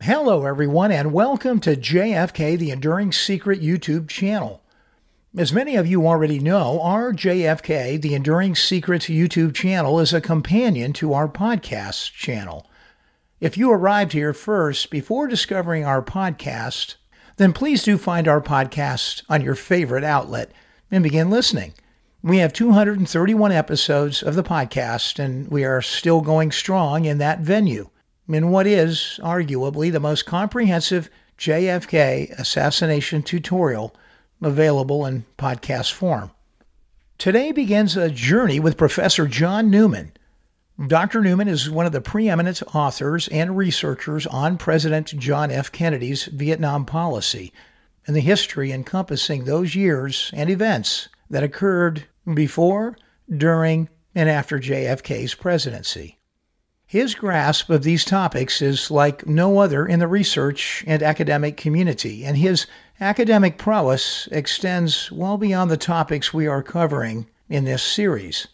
Hello, everyone, and welcome to JFK, the Enduring Secret YouTube channel. As many of you already know, our JFK, the Enduring Secrets YouTube channel is a companion to our podcast channel. If you arrived here first before discovering our podcast, then please do find our podcast on your favorite outlet and begin listening. We have 231 episodes of the podcast, and we are still going strong in that venue, in what is arguably the most comprehensive JFK assassination tutorial available in podcast form. Today begins a journey with Professor John Newman. Dr. Newman is one of the preeminent authors and researchers on President John F. Kennedy's Vietnam policy and the history encompassing those years and events that occurred before, during, and after JFK's presidency. His grasp of these topics is like no other in the research and academic community, and his academic prowess extends well beyond the topics we are covering in this series.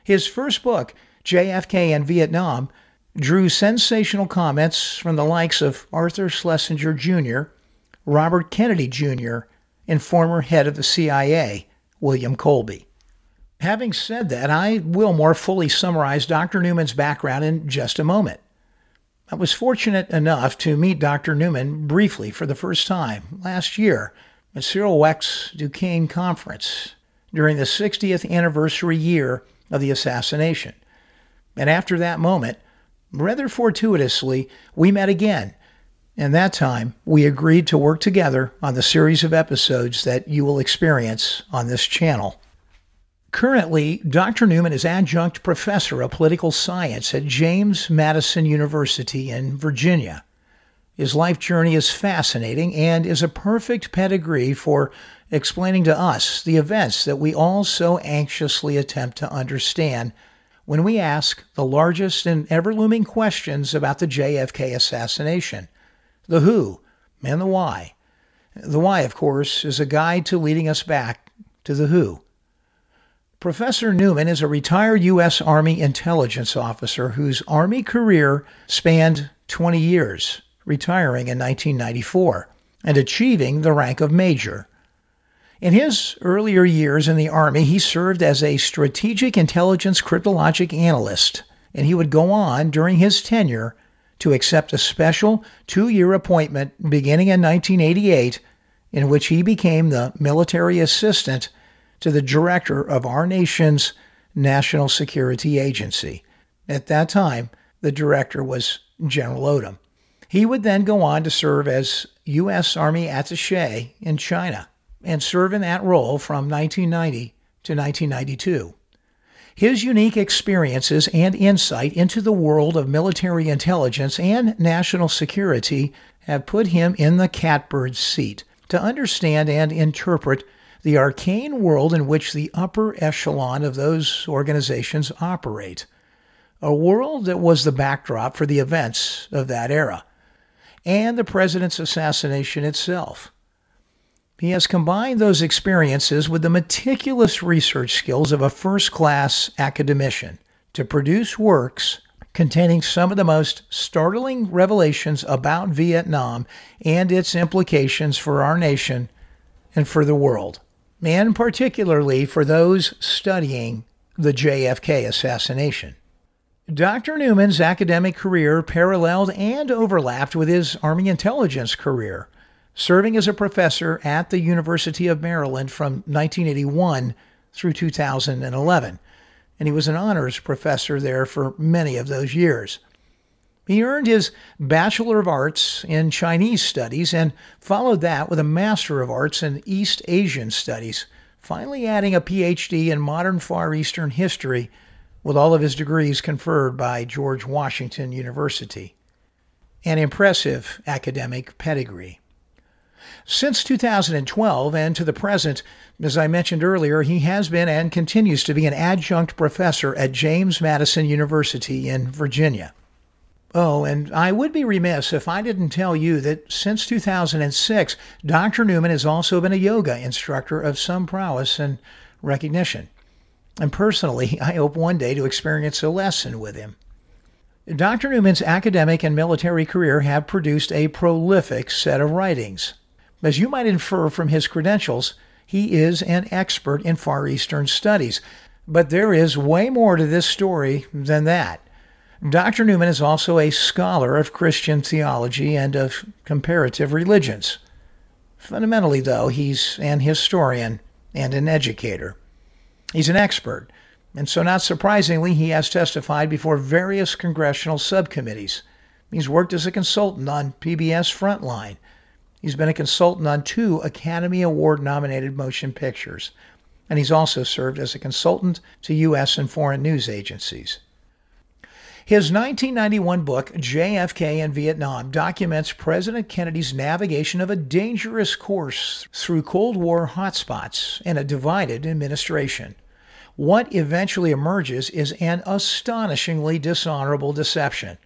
His first book, JFK and Vietnam, drew sensational comments from the likes of Arthur Schlesinger Jr., Robert Kennedy Jr., and former head of the CIA, William Colby. Having said that, I will more fully summarize Dr. Newman's background in just a moment. I was fortunate enough to meet Dr. Newman briefly for the first time last year at Cyril Wecht's Duquesne Conference during the 60th anniversary year of the assassination. And after that moment, rather fortuitously, we met again. And that time, we agreed to work together on the series of episodes that you will experience on this channel. Currently, Dr. Newman is adjunct professor of political science at James Madison University in Virginia. His life journey is fascinating and is a perfect pedigree for explaining to us the events that we all so anxiously attempt to understand when we ask the largest and ever-looming questions about the JFK assassination: the who and the why. The why, of course, is a guide to leading us back to the who. Professor Newman is a retired U.S. Army intelligence officer whose Army career spanned 20 years, retiring in 1994 and achieving the rank of major. In his earlier years in the Army, he served as a strategic intelligence cryptologic analyst, and he would go on during his tenure to accept a special 2-year appointment beginning in 1988, in which he became the military assistant to the director of our nation's National Security Agency. At that time, the director was General Odom. He would then go on to serve as U.S. Army attaché in China and serve in that role from 1990 to 1992. His unique experiences and insight into the world of military intelligence and national security have put him in the catbird seat to understand and interpret the arcane world in which the upper echelon of those organizations operate, a world that was the backdrop for the events of that era, and the president's assassination itself. He has combined those experiences with the meticulous research skills of a first-class academician to produce works containing some of the most startling revelations about Vietnam and its implications for our nation and for the world, and particularly for those studying the JFK assassination. Dr. Newman's academic career paralleled and overlapped with his Army intelligence career, serving as a professor at the University of Maryland from 1981 through 2011, and he was an honors professor there for many of those years. He earned his Bachelor of Arts in Chinese Studies and followed that with a Master of Arts in East Asian Studies, finally adding a PhD in Modern Far Eastern History with all of his degrees conferred by George Washington University. An impressive academic pedigree. Since 2012 and to the present, as I mentioned earlier, he has been and continues to be an adjunct professor at James Madison University in Virginia. Oh, and I would be remiss if I didn't tell you that since 2006, Dr. Newman has also been a yoga instructor of some prowess and recognition. And personally, I hope one day to experience a lesson with him. Dr. Newman's academic and military career have produced a prolific set of writings. As you might infer from his credentials, he is an expert in Far Eastern studies. But there is way more to this story than that. Dr. Newman is also a scholar of Christian theology and of comparative religions. Fundamentally, though, he's an historian and an educator. He's an expert, and so not surprisingly, he has testified before various congressional subcommittees. He's worked as a consultant on PBS Frontline. He's been a consultant on 2 Academy Award-nominated motion pictures, and he's also served as a consultant to U.S. and foreign news agencies. His 1991 book, JFK in Vietnam, documents President Kennedy's navigation of a dangerous course through Cold War hotspots and a divided administration. What eventually emerges is an astonishingly dishonorable deception,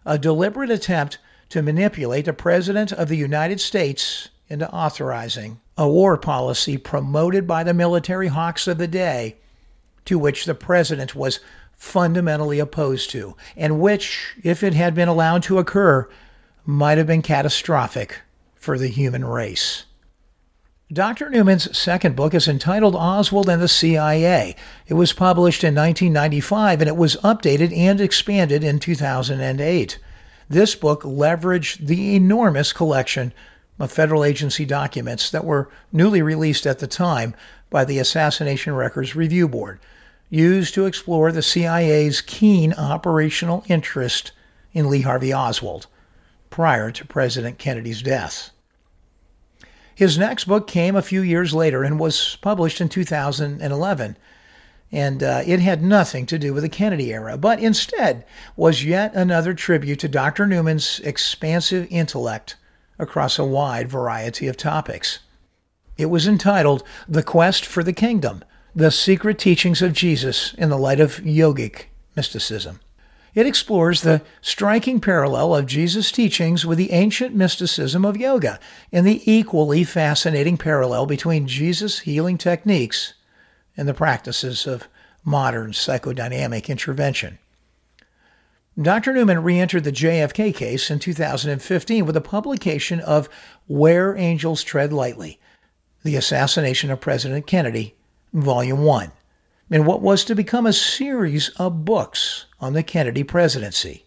a deliberate attempt to manipulate the President of the United States into authorizing a war policy promoted by the military hawks of the day, to which the President was fundamentally opposed to, and which, if it had been allowed to occur, might have been catastrophic for the human race. Dr. Newman's second book is entitled Oswald and the CIA. It was published in 1995, and it was updated and expanded in 2008. This book leveraged the enormous collection of federal agency documents that were newly released at the time by the Assassination Records Review Board, used to explore the CIA's keen operational interest in Lee Harvey Oswald prior to President Kennedy's death. His next book came a few years later and was published in 2011, and it had nothing to do with the Kennedy era, but instead was yet another tribute to Dr. Newman's expansive intellect across a wide variety of topics. It was entitled The Quest for the Kingdom: The Secret Teachings of Jesus in the Light of Yogic Mysticism. It explores the striking parallel of Jesus' teachings with the ancient mysticism of yoga and the equally fascinating parallel between Jesus' healing techniques and the practices of modern psychodynamic intervention. Dr. Newman re-entered the JFK case in 2015 with the publication of Where Angels Tread Lightly: The Assassination of President Kennedy, Volume 1, in what was to become a series of books on the Kennedy presidency.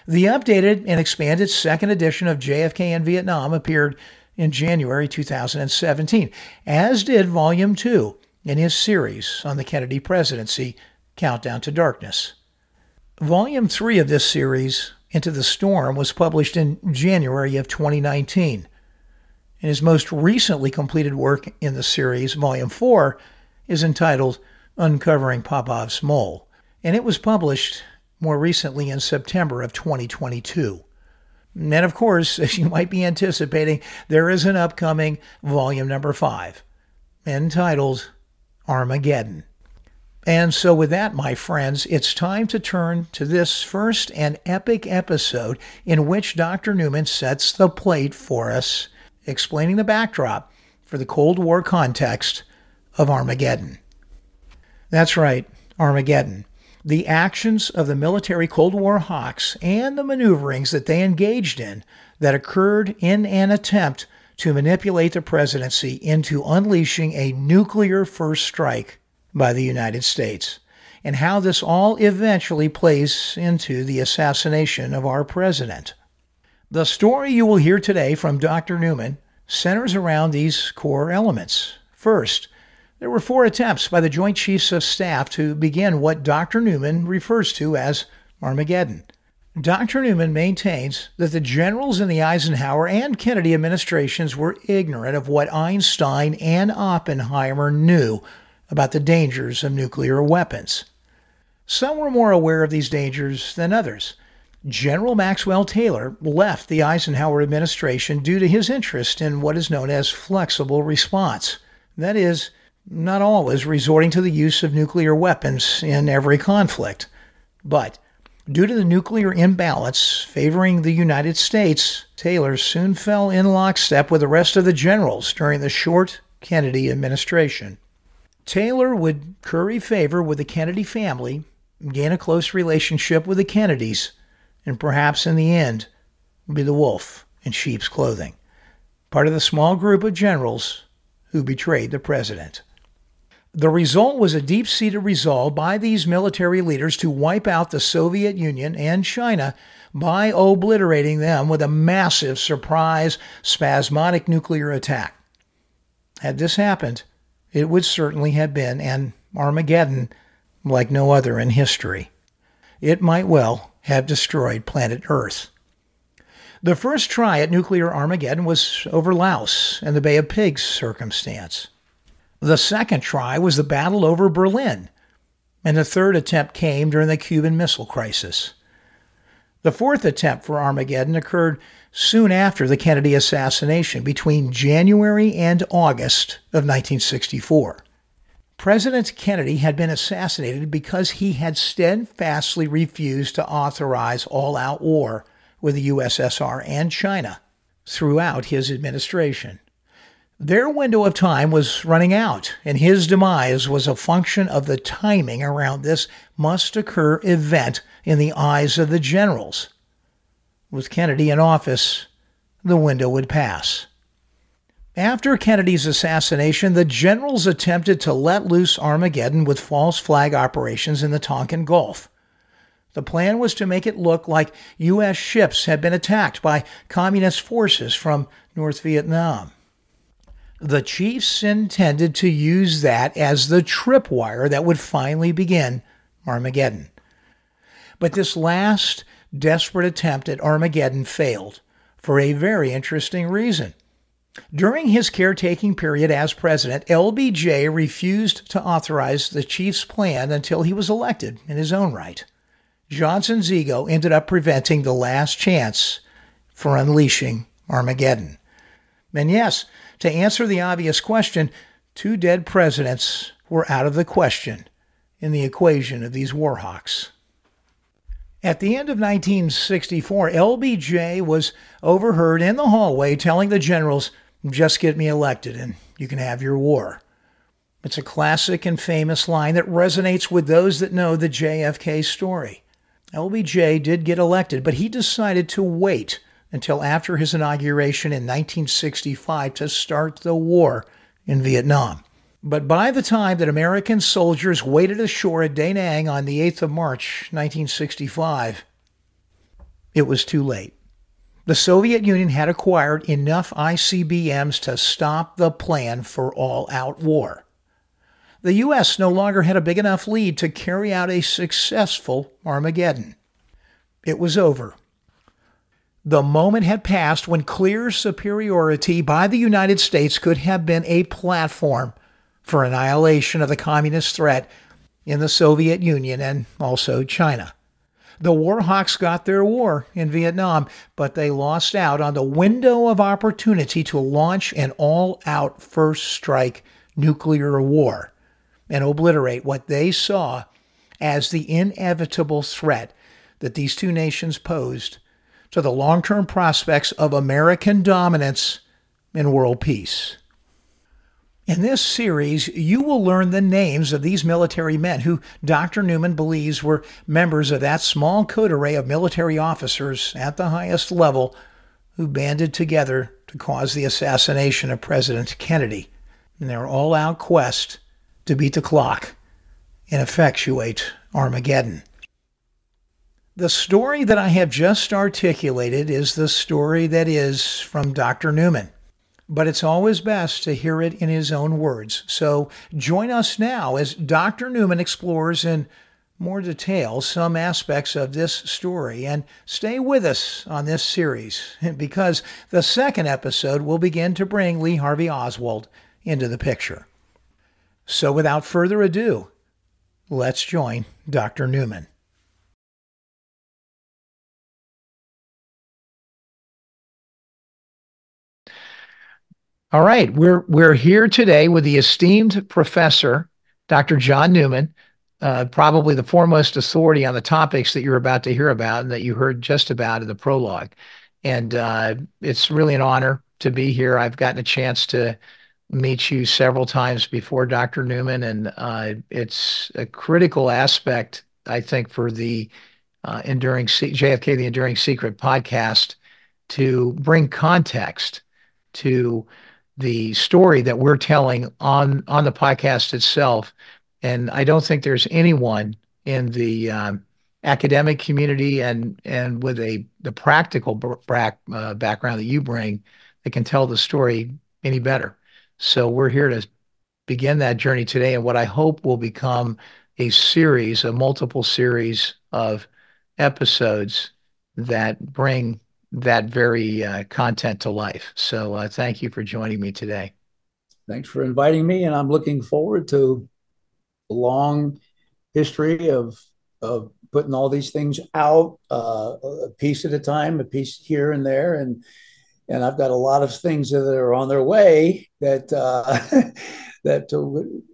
The updated and expanded second edition of JFK in Vietnam appeared in January 2017, as did Volume 2 in his series on the Kennedy presidency, Countdown to Darkness. Volume 3 of this series, Into the Storm, was published in January of 2019. And his most recently completed work in the series, Volume 4, is entitled Uncovering Popov's Mole, and it was published more recently in September of 2022. And of course, as you might be anticipating, there is an upcoming Volume number 5, entitled Armageddon. And so with that, my friends, it's time to turn to this first and epic episode in which Dr. Newman sets the plate for us, explaining the backdrop for the Cold War context of Armageddon. That's right, Armageddon. The actions of the military Cold War hawks and the maneuverings that they engaged in that occurred in an attempt to manipulate the presidency into unleashing a nuclear first strike by the United States, and how this all eventually plays into the assassination of our president. The story you will hear today from Dr. Newman centers around these core elements. First, there were 4 attempts by the Joint Chiefs of Staff to begin what Dr. Newman refers to as Armageddon. Dr. Newman maintains that the generals in the Eisenhower and Kennedy administrations were ignorant of what Einstein and Oppenheimer knew about the dangers of nuclear weapons. Some were more aware of these dangers than others. General Maxwell Taylor left the Eisenhower administration due to his interest in what is known as flexible response. That is, not always resorting to the use of nuclear weapons in every conflict. But due to the nuclear imbalance favoring the United States, Taylor soon fell in lockstep with the rest of the generals during the short Kennedy administration. Taylor would curry favor with the Kennedy family gain a close relationship with the Kennedys, and perhaps in the end be the wolf in sheep's clothing, part of the small group of generals who betrayed the president. The result was a deep-seated resolve by these military leaders to wipe out the Soviet Union and China by obliterating them with a massive surprise, spasmodic nuclear attack. Had this happened, it would certainly have been an Armageddon like no other in history. It might well have destroyed planet Earth. The first try at nuclear Armageddon was over Laos and the Bay of Pigs circumstance. The second try was the battle over Berlin, and the third attempt came during the Cuban Missile Crisis. The fourth attempt for Armageddon occurred soon after the Kennedy assassination, between January and August of 1964. President Kennedy had been assassinated because he had steadfastly refused to authorize all-out war with the USSR and China throughout his administration. Their window of time was running out, and his demise was a function of the timing around this must-occur event in the eyes of the generals. With Kennedy in office, the window would pass. After Kennedy's assassination, the generals attempted to let loose Armageddon with false flag operations in the Tonkin Gulf. The plan was to make it look like U.S. ships had been attacked by communist forces from North Vietnam. The chiefs intended to use that as the tripwire that would finally begin Armageddon. But this last desperate attempt at Armageddon failed for a very interesting reason. During his caretaking period as president, LBJ refused to authorize the chief's plan until he was elected in his own right. Johnson's ego ended up preventing the last chance for unleashing Armageddon. And yes, to answer the obvious question, two dead presidents were out of the question in the equation of these war hawks. At the end of 1964, LBJ was overheard in the hallway telling the generals, "Just get me elected and you can have your war." It's a classic and famous line that resonates with those that know the JFK story. LBJ did get elected, but he decided to wait until after his inauguration in 1965 to start the war in Vietnam. But by the time that American soldiers waded ashore at Da Nang on the 8th of March, 1965, it was too late. The Soviet Union had acquired enough ICBMs to stop the plan for all-out war. The U.S. no longer had a big enough lead to carry out a successful Armageddon. It was over. The moment had passed when clear superiority by the United States could have been a platform for annihilation of the communist threat in the Soviet Union and also China. The war hawks got their war in Vietnam, but they lost out on the window of opportunity to launch an all-out first strike nuclear war and obliterate what they saw as the inevitable threat that these two nations posed to the long-term prospects of American dominance and world peace. In this series, you will learn the names of these military men who Dr. Newman believes were members of that small coterie of military officers at the highest level who banded together to cause the assassination of President Kennedy in their all-out quest to beat the clock and effectuate Armageddon. The story that I have just articulated is the story that is from Dr. Newman, but it's always best to hear it in his own words. So join us now as Dr. Newman explores in more detail some aspects of this story, and stay with us on this series because the second episode will begin to bring Lee Harvey Oswald into the picture. So without further ado, let's join Dr. Newman. All right, we're here today with the esteemed professor, Dr. John Newman, probably the foremost authority on the topics that you're about to hear about and that you heard just about in the prologue. And it's really an honor to be here. I've gotten a chance to meet you several times before, Dr. Newman, and it's a critical aspect I think, for the JFK, the Enduring Secret podcast to bring context to the story that we're telling on the podcast itself. And I don't think there's anyone in the academic community and with the practical background that you bring that can tell the story any better. So we're here to begin that journey today, and what I hope will become a multiple series of episodes that bring that very content to life. So thank you for joining me today. Thanks for inviting me, and I'm looking forward to a long history of putting all these things out, a piece at a time, a piece here and there, and I've got a lot of things that are on their way that that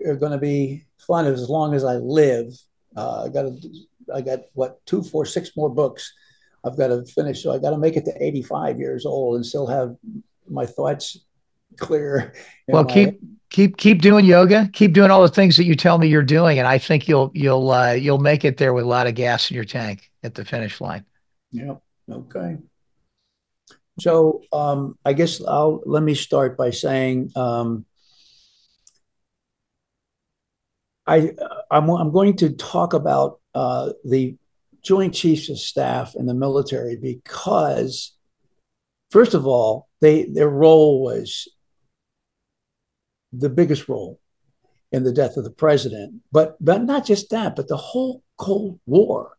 are going to be fun as long as I live. I got what 6 more books I've got to finish, so I got to make it to 85 years old and still have my thoughts clear in Well, my head. keep doing yoga, keep doing all the things that you tell me you're doing, and I think you'll make it there with a lot of gas in your tank at the finish line. Yeah. Okay. So I guess let me start by saying I I'm going to talk about the Joint Chiefs of Staff in the military because first of all, their role was the biggest role in the death of the president, but not just that, but the whole Cold War.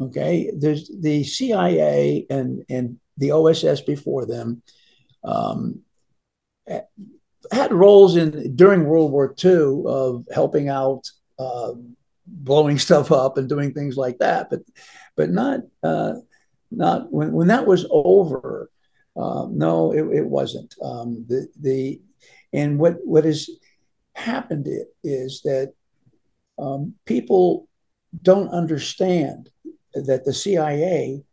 Okay, there's the CIA and the OSS before them um, had roles in during World War II of helping out, blowing stuff up and doing things like that, but not when that was over. No, it wasn't. The and what has happened is that people don't understand that the CIA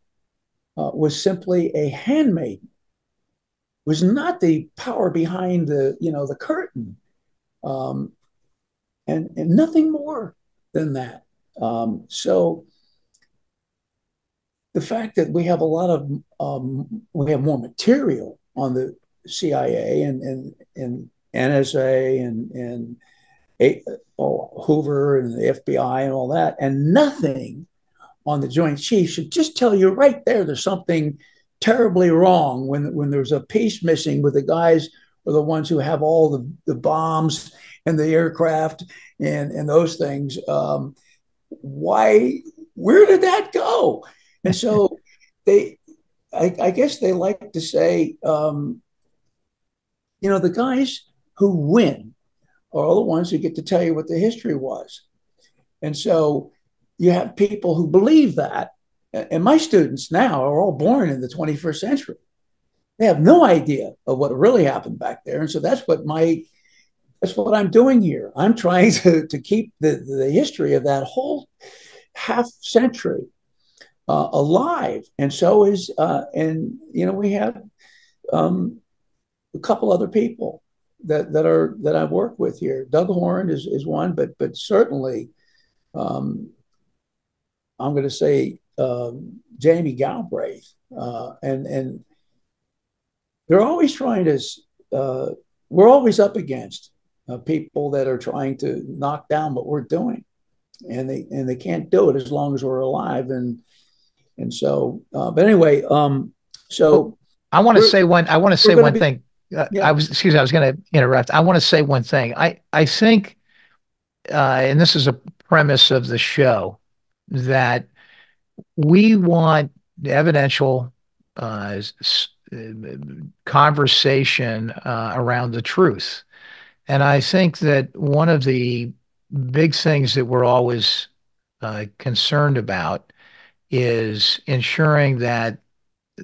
was simply a handmaiden, was not the power behind the curtain, um, and nothing more than that. So the fact that we have a lot of we have more material on the CIA and NSA and Hoover and the FBI and all that, and nothing on the Joint Chiefs should just tell you right there's something terribly wrong when there's a piece missing with the guys are the ones who have all the bombs and the aircraft and those things. Why? Where did that go? And so I guess they like to say, the guys who win are all the ones who get to tell you what the history was. And so you have people who believe that. And my students now are all born in the 21st century. They have no idea of what really happened back there. And so that's what I'm doing here. I'm trying to keep the history of that whole half century alive. And so is, we have a couple other people that I've worked with here. Doug Horn is one, but certainly I'm going to say Jamie Galbraith, and they're always trying to. We're always up against people that are trying to knock down what we're doing, and they can't do it as long as we're alive. And so, but anyway, so I want to say one. I want to say one thing. Yeah. I was going to interrupt. I want to say one thing. I think, and this is a premise of the show, that we want evidential conversation around the truth. And I think that one of the big things that we're always concerned about is ensuring that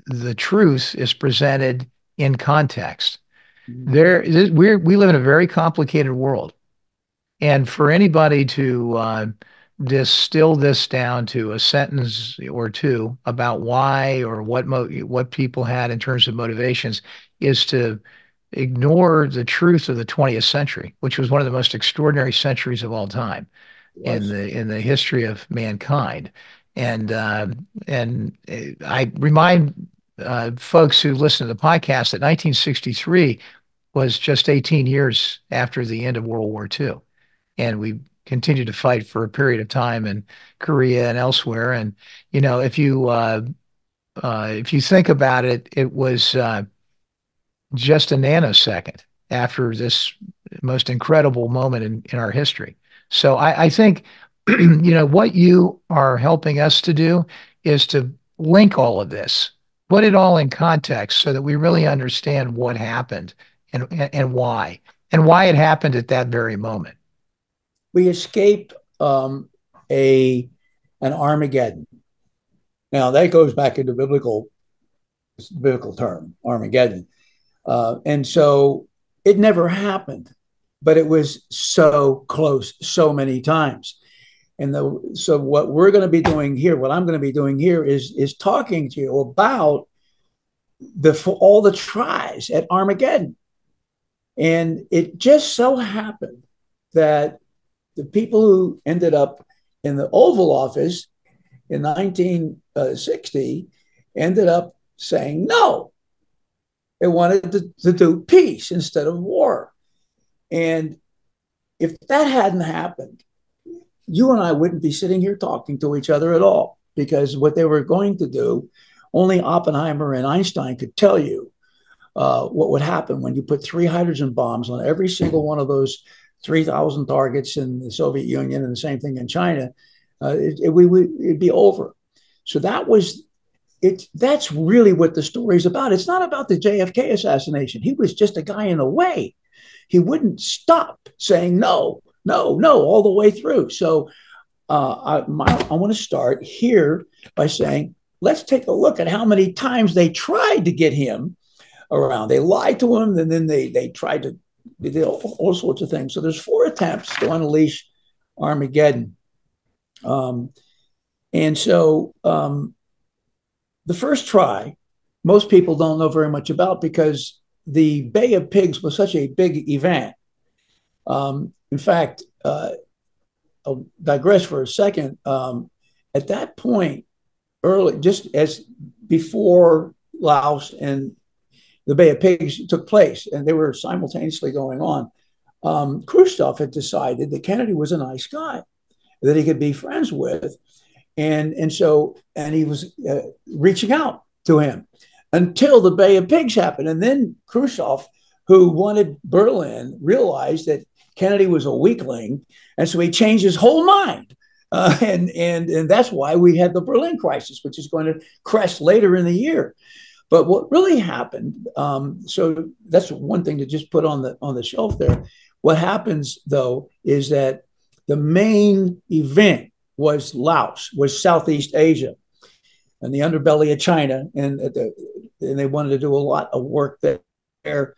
the truth is presented in context. We live in a very complicated world. And for anybody to distill this down to a sentence or two about why or what people had in terms of motivations is to ignore the truth of the 20th century, which was one of the most extraordinary centuries of all time. was. in the history of mankind. And I remind folks who listen to the podcast that 1963 was just 18 years after the end of World War II, and we continued to fight for a period of time in Korea and elsewhere. And you know, if you think about it, it was just a nanosecond after this most incredible moment in our history. So I think, you know, what you are helping us to do is to link all of this, put it all in context so that we really understand what happened and why it happened at that very moment. We escaped a an Armageddon. Now that goes back into biblical term, Armageddon. And so it never happened, but it was so close so many times. So what we're going to be doing here, what I'm going to be doing here is talking to you about all the tries at Armageddon. And it just so happened that the people who ended up in the Oval Office in 1960 ended up saying no. They wanted to do peace instead of war. And if that hadn't happened, you and I wouldn't be sitting here talking to each other at all, because what they were going to do, only Oppenheimer and Einstein could tell you what would happen when you put 3 hydrogen bombs on every single one of those 3,000 targets in the Soviet Union, and the same thing in China. It'd be over. So that's really what the story is about. It's not about the JFK assassination. He was just a guy in the way. He wouldn't stop saying no, no, no, all the way through. So I want to start here by saying, let's take a look at how many times they tried to get him around. They lied to him, and then they tried to, they did all sorts of things. So there's 4 attempts to unleash Armageddon. And so the first try, most people don't know very much about, because the Bay of Pigs was such a big event. In fact, I'll digress for a second. At that point, early, just as before Laos and the Bay of Pigs took place, and they were simultaneously going on, Khrushchev had decided that Kennedy was a nice guy that he could be friends with. And he was reaching out to him until the Bay of Pigs happened. And then Khrushchev, who wanted Berlin, realized that Kennedy was a weakling. And so he changed his whole mind. And that's why we had the Berlin crisis, which is going to crest later in the year. But what really happened, so that's one thing to just put on the shelf there. What happens, though, is that the main event was Laos, was Southeast Asia, and the underbelly of China, and they wanted to do a lot of work there.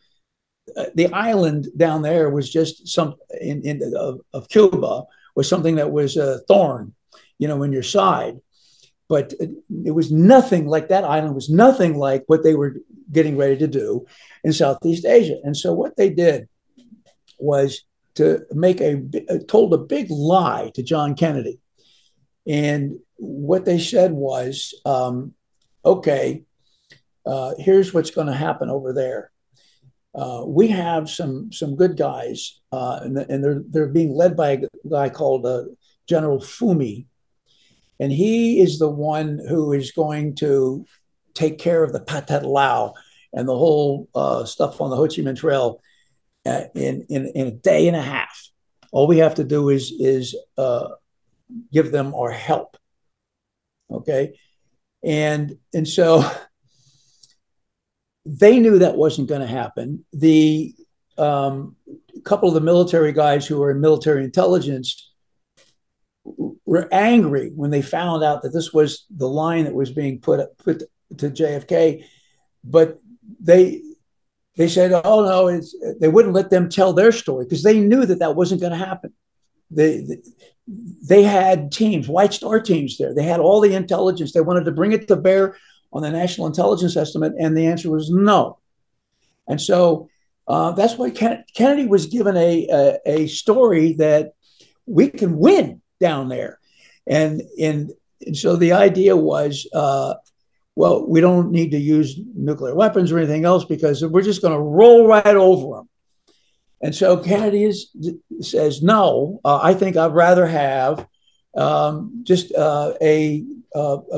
The island down there was just of Cuba was something that was a thorn, in your side. But it was nothing like that island was nothing like what they were getting ready to do in Southeast Asia. And so what they did was to told a big lie to John Kennedy. And what they said was, okay, here's what's going to happen over there. We have some good guys, and they're being led by a guy called General Fumi. And he is the one who is going to take care of the Pathet Lao and the whole stuff on the Ho Chi Minh Trail in a day and a half. All we have to do is give them our help. Okay. And so they knew that wasn't going to happen. The couple of the military guys who were in military intelligence were angry when they found out that this was the line that was being put to JFK, but they said, oh no, they wouldn't let them tell their story, because they knew that wasn't going to happen. They had teams, White Star teams there. They had all the intelligence. They wanted to bring it to bear on the National Intelligence Estimate, and the answer was no. And so that's why Kennedy was given a story that we can win. down there. And so the idea was, well, we don't need to use nuclear weapons or anything else because we're just going to roll right over them. And so Kennedy says, no, I think I'd rather have just a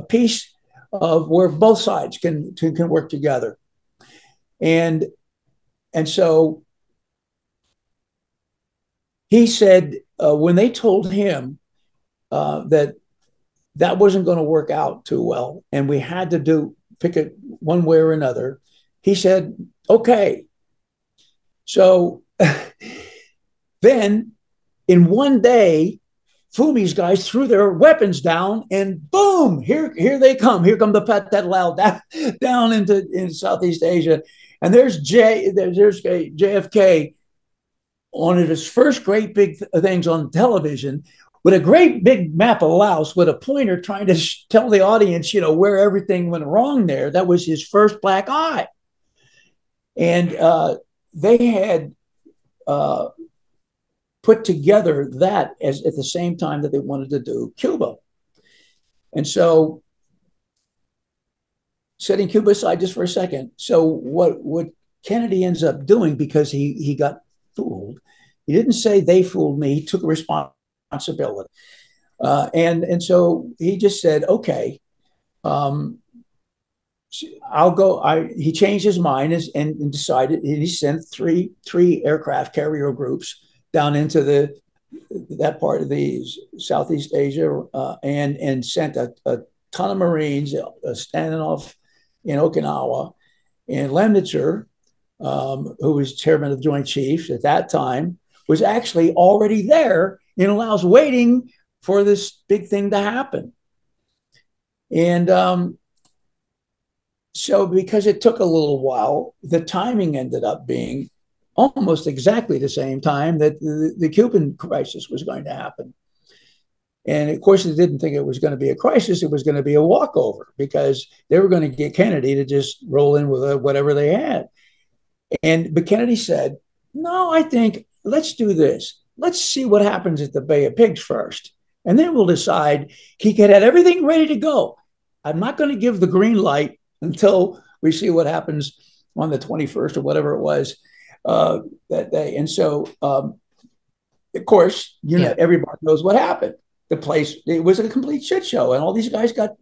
piece of where both sides can work together. And so he said when they told him that wasn't going to work out too well, and we had to pick it one way or another, he said, okay. So then in one day, Fumi's guys threw their weapons down, and boom, here they come. Here come the Pathet down into Southeast Asia. And there's JFK on his first great big things on television with a great big map of Laos with a pointer trying to tell the audience, where everything went wrong there. That was his first black eye. And they had put together that at the same time that they wanted to do Cuba. And so, setting Cuba aside just for a second, so what Kennedy ends up doing, because he got fooled, he didn't say they fooled me, he took responsibility. And so he just said, okay, I'll go. He changed his mind and decided, and he sent three aircraft carrier groups down into that part of the Southeast Asia, and sent a ton of Marines standing off in Okinawa. And Lemnitzer, who was chairman of the Joint Chiefs at that time, was actually already there in Laos waiting for this big thing to happen. And so because it took a little while, the timing ended up being almost exactly the same time that the Cuban crisis was going to happen. And of course, they didn't think it was going to be a crisis. It was going to be a walkover because they were going to get Kennedy to just roll in with whatever they had. But Kennedy said, no, I think let's do this. Let's see what happens at the Bay of Pigs first. And then we'll decide. He had everything ready to go. I'm not going to give the green light until we see what happens on the 21st or whatever it was that day. And so, of course, everybody knows what happened. The place, it was a complete shit show. And all these guys got,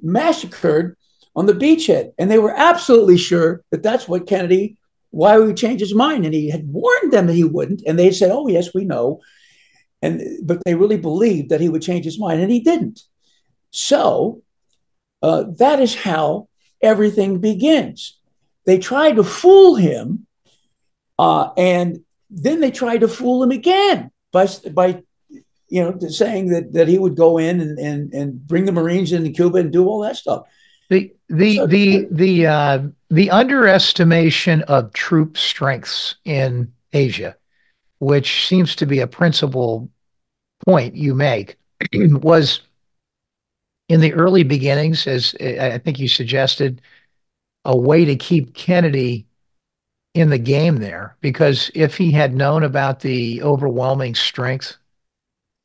massacred on the beachhead. And they were absolutely sure that that's what Kennedy, why would he change his mind? And he had warned them that he wouldn't. And they said, oh, yes, we know. But they really believed that he would change his mind, and he didn't. So that is how everything begins. They tried to fool him, and then they tried to fool him again by saying that he would go in and bring the Marines into Cuba and do all that stuff. The underestimation of troop strengths in Asia, which seems to be a principal point you make, was in the early beginnings, as I think you suggested, a way to keep Kennedy in the game there. Because if he had known about the overwhelming strength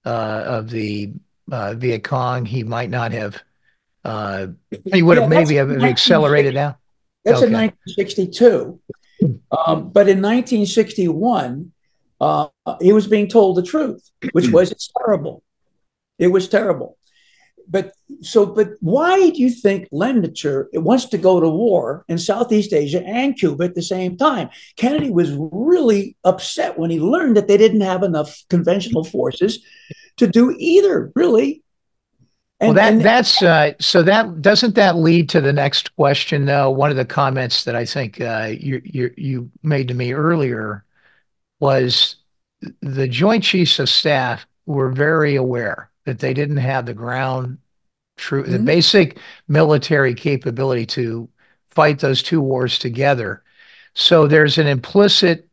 of the Viet Cong, he might not have, he would have maybe have accelerated out. That's in 1962. But in 1961, he was being told the truth, which was it's terrible. It was terrible. But why do you think Lemnitzer wants to go to war in Southeast Asia and Cuba at the same time? Kennedy was really upset when he learned that they didn't have enough conventional forces to do either, really. And, so that doesn't that lead to the next question, though? One of the comments that I think you made to me earlier was the Joint Chiefs of Staff were very aware that they didn't have the the basic military capability to fight those two wars together. So there's an implicit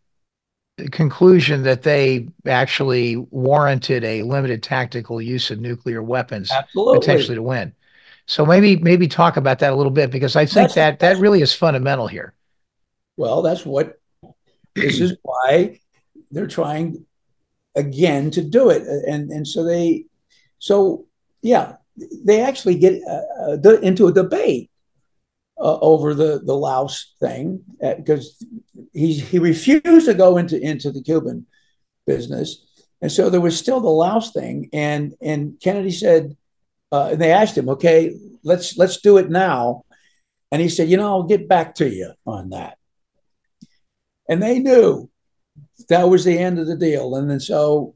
conclusion that they actually warranted a limited tactical use of nuclear weapons, potentially to win. So maybe talk about that a little bit, because I think that really is fundamental here. Well, this is why they're trying again to do it. And so yeah, they actually get into a debate over the Laos thing because he refused to go into the Cuban business, and so there was still the Laos thing. And Kennedy said, and they asked him, okay, let's do it now. And he said, I'll get back to you on that. And they knew that was the end of the deal. And then so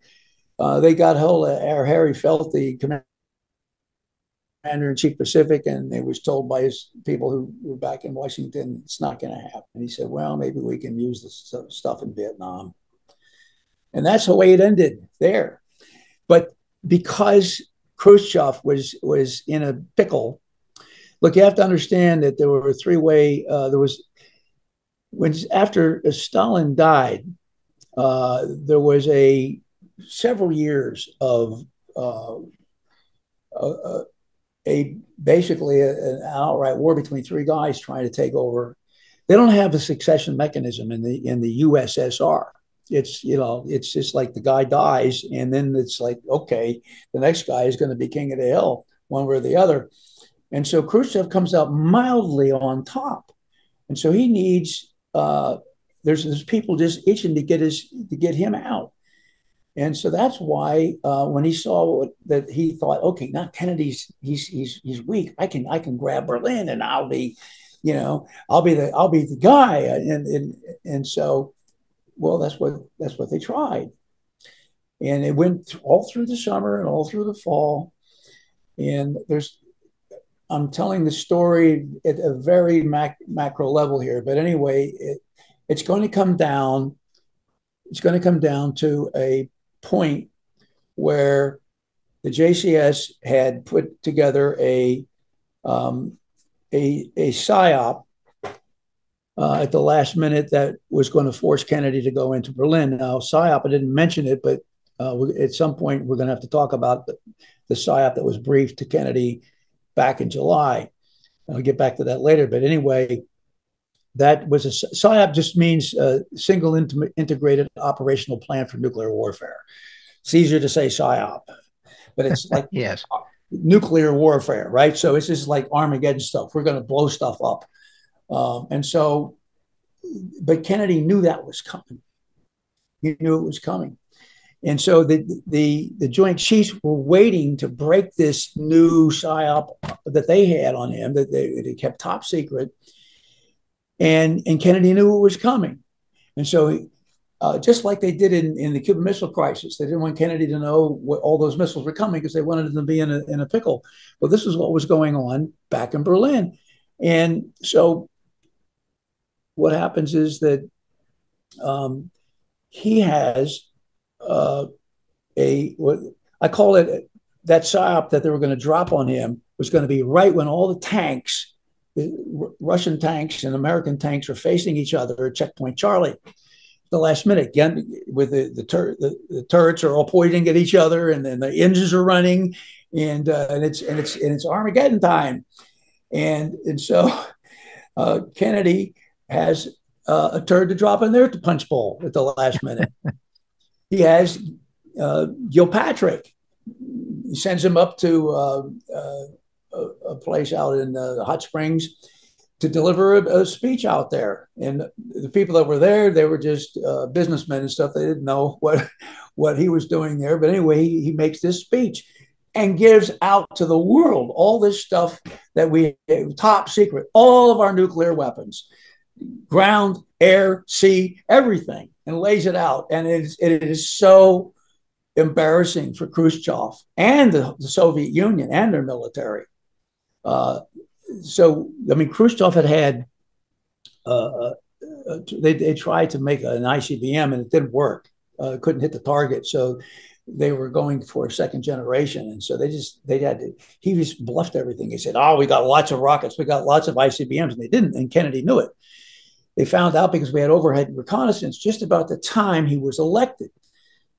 they got hold of Harry Felt, the commander-in-chief Pacific, and it was told by his people who were back in Washington, it's not going to happen. And he said, well, maybe we can use this stuff in Vietnam. And that's the way it ended there. But because Khrushchev was in a pickle, look, you have to understand that there were a three-way, after Stalin died, there was several years of basically an outright war between three guys trying to take over. They don't have a succession mechanism in the USSR. It's just like the guy dies, and then it's like, okay, the next guy is going to be king of the hill, one way or the other. And so Khrushchev comes out mildly on top, and so he needs. There's people just itching to get him out. And so that's why when he saw that, he thought, okay, now Kennedy's he's weak. I can grab Berlin, and I'll be the guy. And so, well, that's what they tried, and it went all through the summer and all through the fall. And I'm telling the story at a very macro level here, but anyway, it's going to come down. It's going to come down to a point where the JCS had put together a psyop at the last minute that was going to force Kennedy to go into Berlin. Now, psyop, I didn't mention it, but at some point we're going to have to talk about the psyop that was briefed to Kennedy back in July. I'll get back to that later. But anyway, that was a PSYOP, just means a single integrated operational plan for nuclear warfare. It's easier to say PSYOP, but it's like yes, nuclear warfare, right? So it's just like Armageddon stuff. We're going to blow stuff up. And so, but Kennedy knew that was coming. He knew it was coming. And so the Joint Chiefs were waiting to break this new PSYOP that they had on him, that they kept top secret. And Kennedy knew it was coming. And so just like they did in the Cuban Missile Crisis, they didn't want Kennedy to know what all those missiles were coming because they wanted them to be in a pickle. Well, this is what was going on back in Berlin. And so what happens is that he has what I call it, that PSYOP that they were going to drop on him was going to be right when all the tanks, the Russian tanks and American tanks, are facing each other at Checkpoint Charlie. The last minute, again, with the turrets are all pointing at each other, and then the engines are running, and it's Armageddon time, and so Kennedy has a turret to drop in there to punch bowl at the last minute. He has Gilpatrick. He sends him up to a place out in Hot Springs to deliver a speech out there. And the people that were there, they were just businessmen and stuff. They didn't know what he was doing there. But anyway, he makes this speech and gives out to the world all this stuff that we top secret, all of our nuclear weapons, ground, air, sea, everything, and lays it out. And it is so embarrassing for Khrushchev and the Soviet Union and their military. So, I mean, Khrushchev had they tried to make an ICBM and it didn't work. Couldn't hit the target. So they were going for a second generation. And so he just bluffed everything. He said, oh, we got lots of rockets. We got lots of ICBMs. And they didn't. And Kennedy knew it. They found out because we had overhead reconnaissance just about the time he was elected.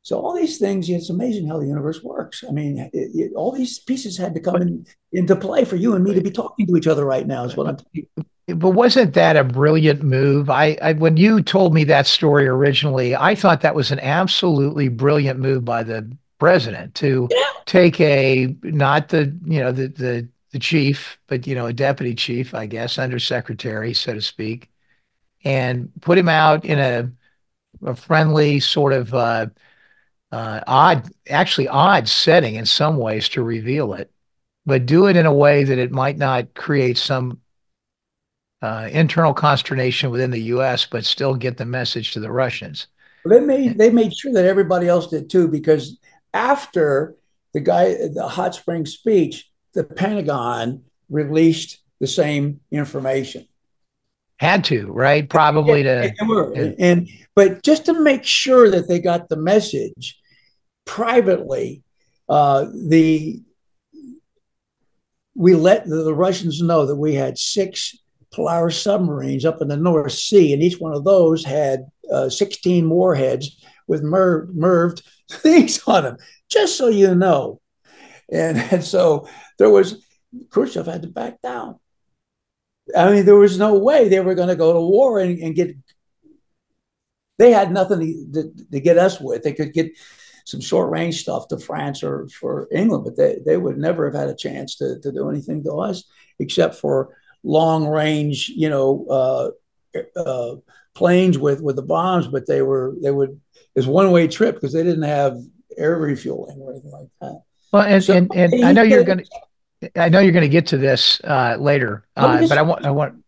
So all these things, it's amazing how the universe works. I mean, all these pieces had to come into play for you and me to be talking to each other right now is what I'm telling you. But wasn't that a brilliant move? When you told me that story originally, I thought that was an absolutely brilliant move by the president to Yeah. take a not the the chief, but a deputy chief, I guess, undersecretary, so to speak, and put him out in a friendly sort of odd, actually odd setting in some ways to reveal it, but do it in a way that it might not create some internal consternation within the U.S., but still get the message to the Russians. They made sure that everybody else did too, because after the hot spring speech, the Pentagon released the same information. Had to, right? Yeah, Probably to, and, we're, yeah, and but just to make sure that they got the message privately, the we let the Russians know that we had 6 Polaris submarines up in the North Sea, and each one of those had 16 warheads with MIRV things on them, just so you know. And so there was, Khrushchev had to back down. I mean, there was no way they were going to go to war and get, they had nothing to get us with. They could get some short range stuff to France or for England, but they would never have had a chance to do anything to us except for long range, planes with the bombs. But they would, it's one way trip because they didn't have air refueling or anything like that. well, So and I know you're going to get to this later, let me but just I want.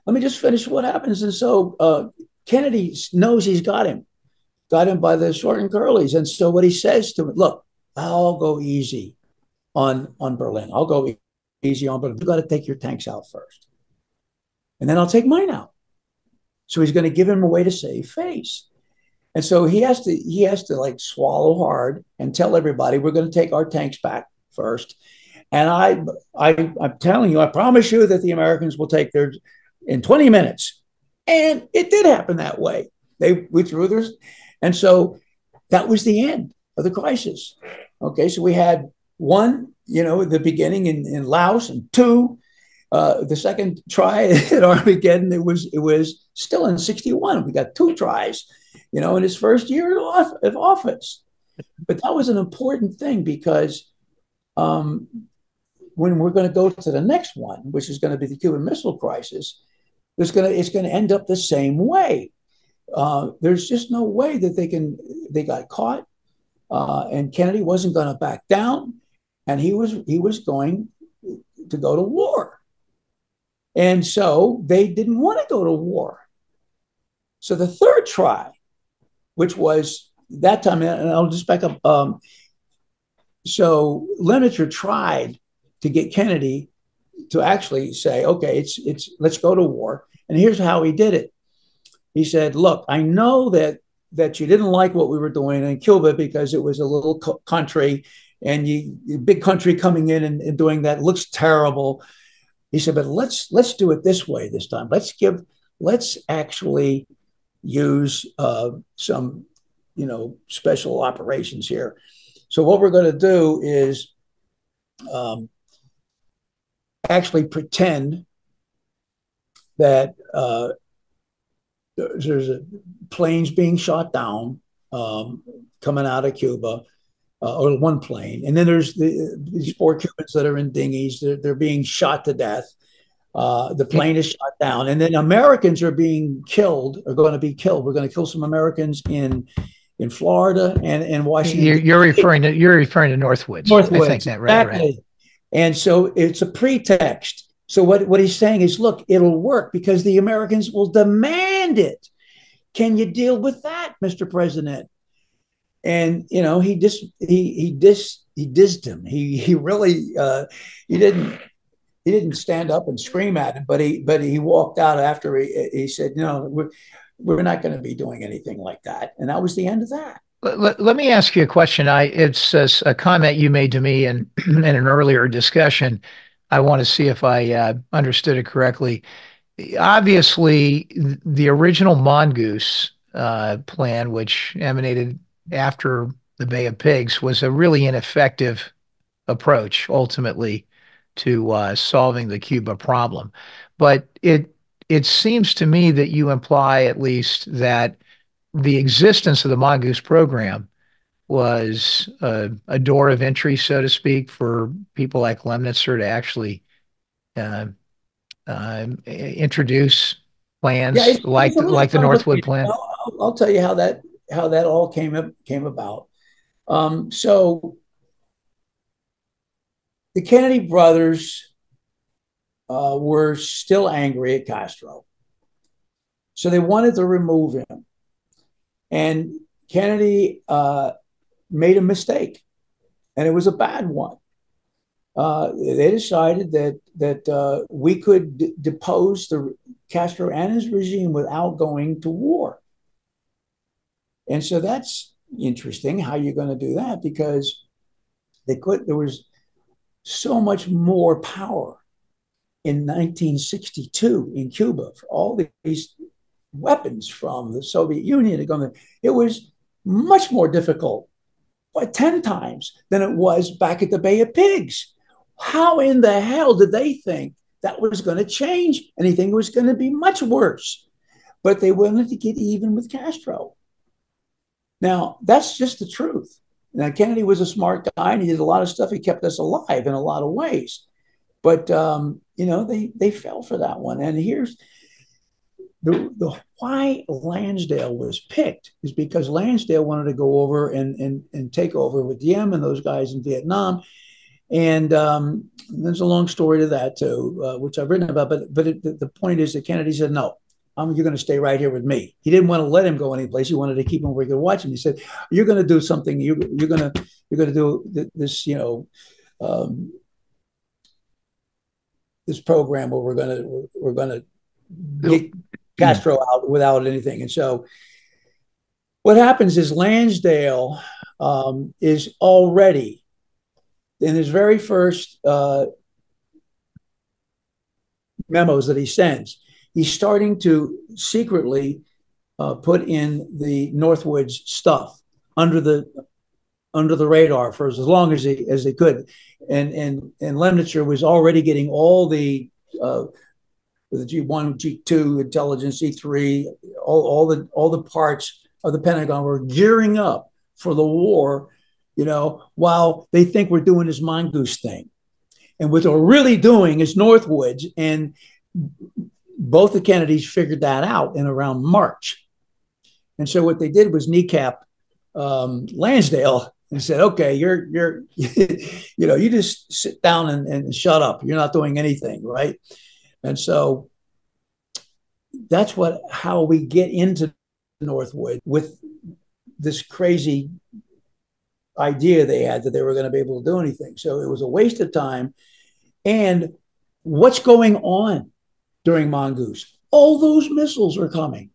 let me just finish what happens. And so Kennedy knows he's got him by the short and curlies. And so what he says to him, look, I'll go easy on Berlin. I'll go easy on Berlin. You got to take your tanks out first, and then I'll take mine out. So he's going to give him a way to save face. And so he has to like swallow hard and tell everybody we're going to take our tanks back first. And I'm telling you, I promise you that the Americans will take theirs in 20 minutes. And it did happen that way. They withdrew theirs. And so that was the end of the crisis. Okay, so we had one, the beginning in Laos, and two, the second try at Armageddon. It was still in '61. We got 2 tries, in his first year of office. But that was an important thing because when we're going to go to the next one, which is going to be the Cuban Missile Crisis, it's going to end up the same way. There's just no way that they got caught, and Kennedy wasn't going to back down, and he was going to go to war, and so they didn't want to go to war. So the third try, which was that time, and I'll just back up. So Lemaitre tried to get Kennedy to actually say, okay, it's let's go to war, and here's how he did it. He said, look, I know that you didn't like what we were doing in Cuba because it was a little country, and big country coming in and doing that looks terrible. He said, but let's do it this way this time. Let's actually use some special operations here. So what we're going to do is actually pretend that there's planes being shot down coming out of Cuba, or one plane, and then there's these 4 Cubans that are in dinghies. They're being shot to death. The plane is shot down, and then Americans are going to be killed. We're going to kill some Americans in Florida and Washington. You're referring to Northwoods. I think Northwoods, that right. exactly. And so it's a pretext. So what he's saying is, look, it'll work because the Americans will demand it. Can you deal with that, Mr. President? And he dissed him. He really he didn't stand up and scream at him, but he walked out after he said, we're not going to be doing anything like that. And that was the end of that. Let me ask you a question. It's a comment you made to me in an earlier discussion. I want to see if I understood it correctly. Obviously, the original Mongoose plan, which emanated after the Bay of Pigs, was a really ineffective approach ultimately to solving the Cuba problem. But it seems to me that you imply at least that the existence of the Mongoose program was a door of entry, so to speak, for people like Lemnitzer to actually uh, introduce Yeah, plans it's a little like the Northwood complicated. plan. I'll tell you how that all came about. So the Kennedy brothers were still angry at Castro, so they wanted to remove him. And Kennedy made a mistake, and it was a bad one. They decided that we could depose the Castro and his regime without going to war. And so that's interesting. How you're going to do that? Because there was so much more power in 1962 in Cuba for all these weapons from the Soviet Union. It was much more difficult by 10 times than it was back at the Bay of Pigs. How in the hell did they think that was going to change? Anything was going to be much worse. But they wanted to get even with Castro. Now, that's just the truth. Now, Kennedy was a smart guy and he did a lot of stuff. He kept us alive in a lot of ways. But, they fell for that one. And here's the why Lansdale was picked is because Lansdale wanted to go over and take over with Diem and those guys in Vietnam. And there's a long story to that too, which I've written about. But the point is that Kennedy said, no, you're going to stay right here with me. He didn't want to let him go anyplace. He wanted to keep him where he could watch him. He said, you're going to do something. You're going to do this, this program where we're going to get Castro out without anything. And so what happens is Lansdale is already in his very first memos that he sends, he's starting to secretly put in the Northwoods stuff under the radar for as long as they could. And Lemnitzer was already getting all the G1, G2 intelligence, E3, all the parts of the Pentagon were gearing up for the war, while they think we're doing this mongoose thing. And what they're really doing is Northwoods. And both the Kennedys figured that out in around March. And so what they did was kneecap Lansdale and said, okay, you're you just sit down and shut up. You're not doing anything, right? And so that's how we get into Northwood with this crazy idea they had that they were going to be able to do anything. So it was a waste of time. And what's going on during Mongoose? All those missiles are coming.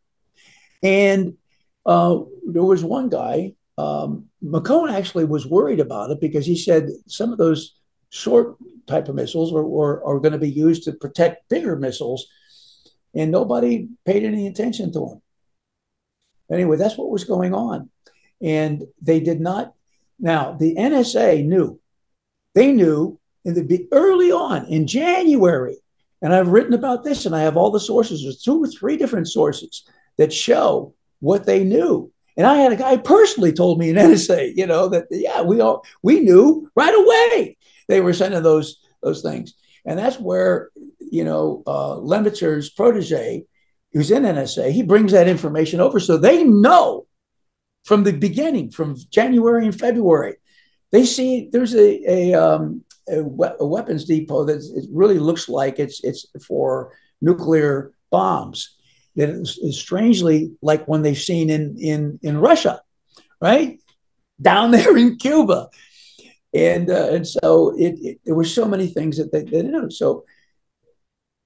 And there was one guy, McCone actually was worried about it because he said some of those short type of missiles are going to be used to protect bigger missiles. And nobody paid any attention to them. Anyway, that's what was going on. And they did not. Now, the NSA knew. They knew early on in January, and I've written about this and I have all the sources. There's 2 or 3 different sources that show what they knew. And I had a guy personally told me in NSA, that, we knew right away they were sending those things. And that's where, Lemnitzer's protege, who's in NSA, he brings that information over. So they know from the beginning, from January and February, they see there's a weapons depot that it really looks like it's for nuclear bombs. That is strangely like one they've seen in Russia, right? Down there in Cuba. And so there were so many things that they didn't know. So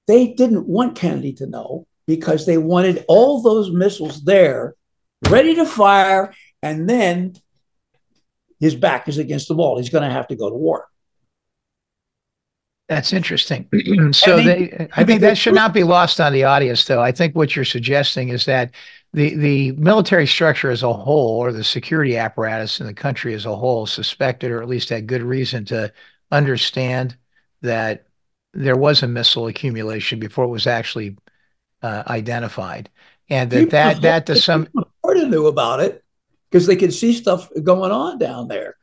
they didn't want Kennedy to know because they wanted all those missiles there, ready to fire, and then his back is against the wall. He's going to have to go to war. That's interesting. So I think that should not be lost on the audience, though. I think what you're suggesting is that the military structure as a whole, or the security apparatus in the country as a whole, suspected, or at least had good reason to understand that there was a missile accumulation before it was actually identified, and that to some people in Florida knew about it because they could see stuff going on down there.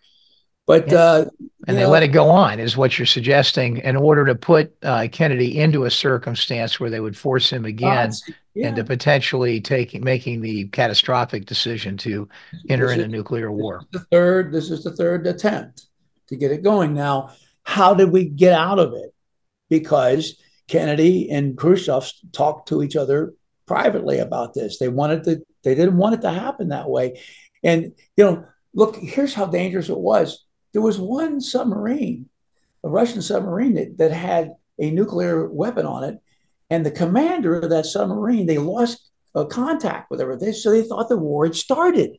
But yeah, and you they let it know, go on, is what you're suggesting, in order to put Kennedy into a circumstance where they would force him again into yeah, potentially making the catastrophic decision to enter this into is nuclear war. this is the third attempt to get it going. Now, how did we get out of it? Because Kennedy and Khrushchev talked to each other privately about this. They didn't want it to happen that way. And look, here's how dangerous it was. There was one submarine, a Russian submarine that had a nuclear weapon on it, and the commander of that submarine, they lost contact with everything, so they thought the war had started.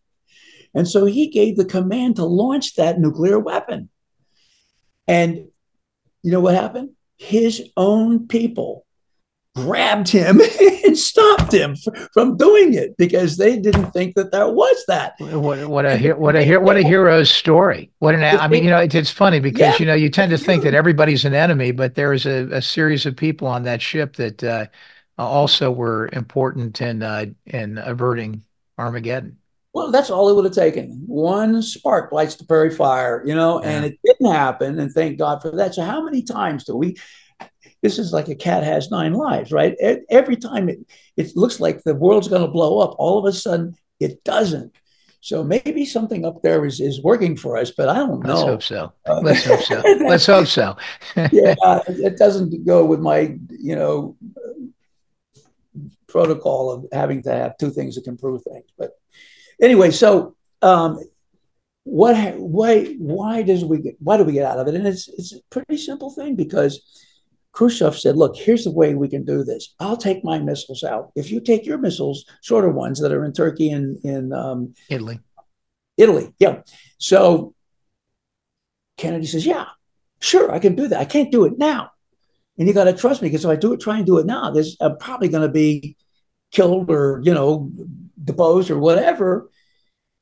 And so he gave the command to launch that nuclear weapon. And you know what happened? His own people grabbed him and stopped him from doing it because they didn't think that was that. What a hero's story. I mean, it's funny because Yeah, you tend to think that everybody's an enemy, but there was a series of people on that ship that also were important in averting Armageddon. well, that's all it would have taken. One spark lights the prairie fire, and Yeah, it didn't happen. And thank God for that. So, how many times do we? This is like a cat has nine lives, right? Every time it looks like the world's going to blow up, all of a sudden it doesn't. So maybe something up there is working for us, but I don't let's hope know. so. Uh, Let's hope so. Let's hope so. yeah, it doesn't go with my protocol of having to have two things that can prove things. But anyway, so why do we get out of it? And it's a pretty simple thing because Khrushchev said, "Look, here's the way we can do this. I'll take my missiles out. If you take your missiles, shorter ones that are in Turkey and in Italy. Italy, yeah." So Kennedy says, "Yeah, sure, I can do that. I can't do it now, and you got to trust me because if I try and do it now, I'm probably going to be killed or deposed or whatever.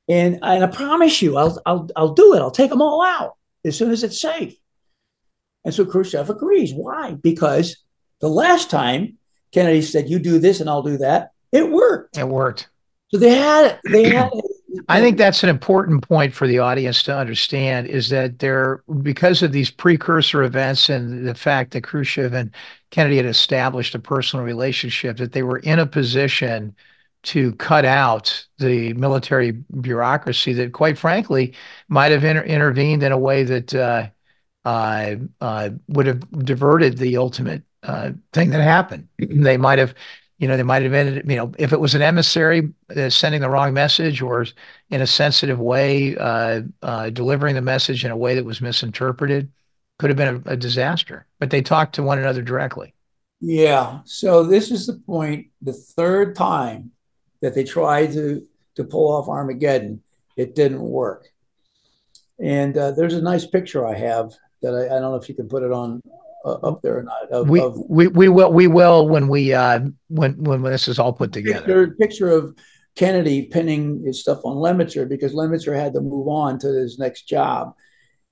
And I promise you, I'll do it. I'll take them all out as soon as it's safe." And so Khrushchev agrees. Why? Because the last time Kennedy said, "You do this and I'll do that," it worked. It worked. So they had I think that's an important point for the audience to understand, is that because of these precursor events and the fact that Khrushchev and Kennedy had established a personal relationship, that they were in a position to cut out the military bureaucracy that, quite frankly, might have intervened in a way that would have diverted the ultimate thing that happened. They might have ended, if it was an emissary sending the wrong message, or in a sensitive way, delivering the message in a way that was misinterpreted, could have been a disaster. But they talked to one another directly. Yeah. So this is the point, the third time that they tried to pull off Armageddon, it didn't work. And there's a nice picture I have that I don't know if you can put it on up there or not. We will when this is all put together. Picture of Kennedy pinning his stuff on Lemaitre because Lemaitre had to move on to his next job,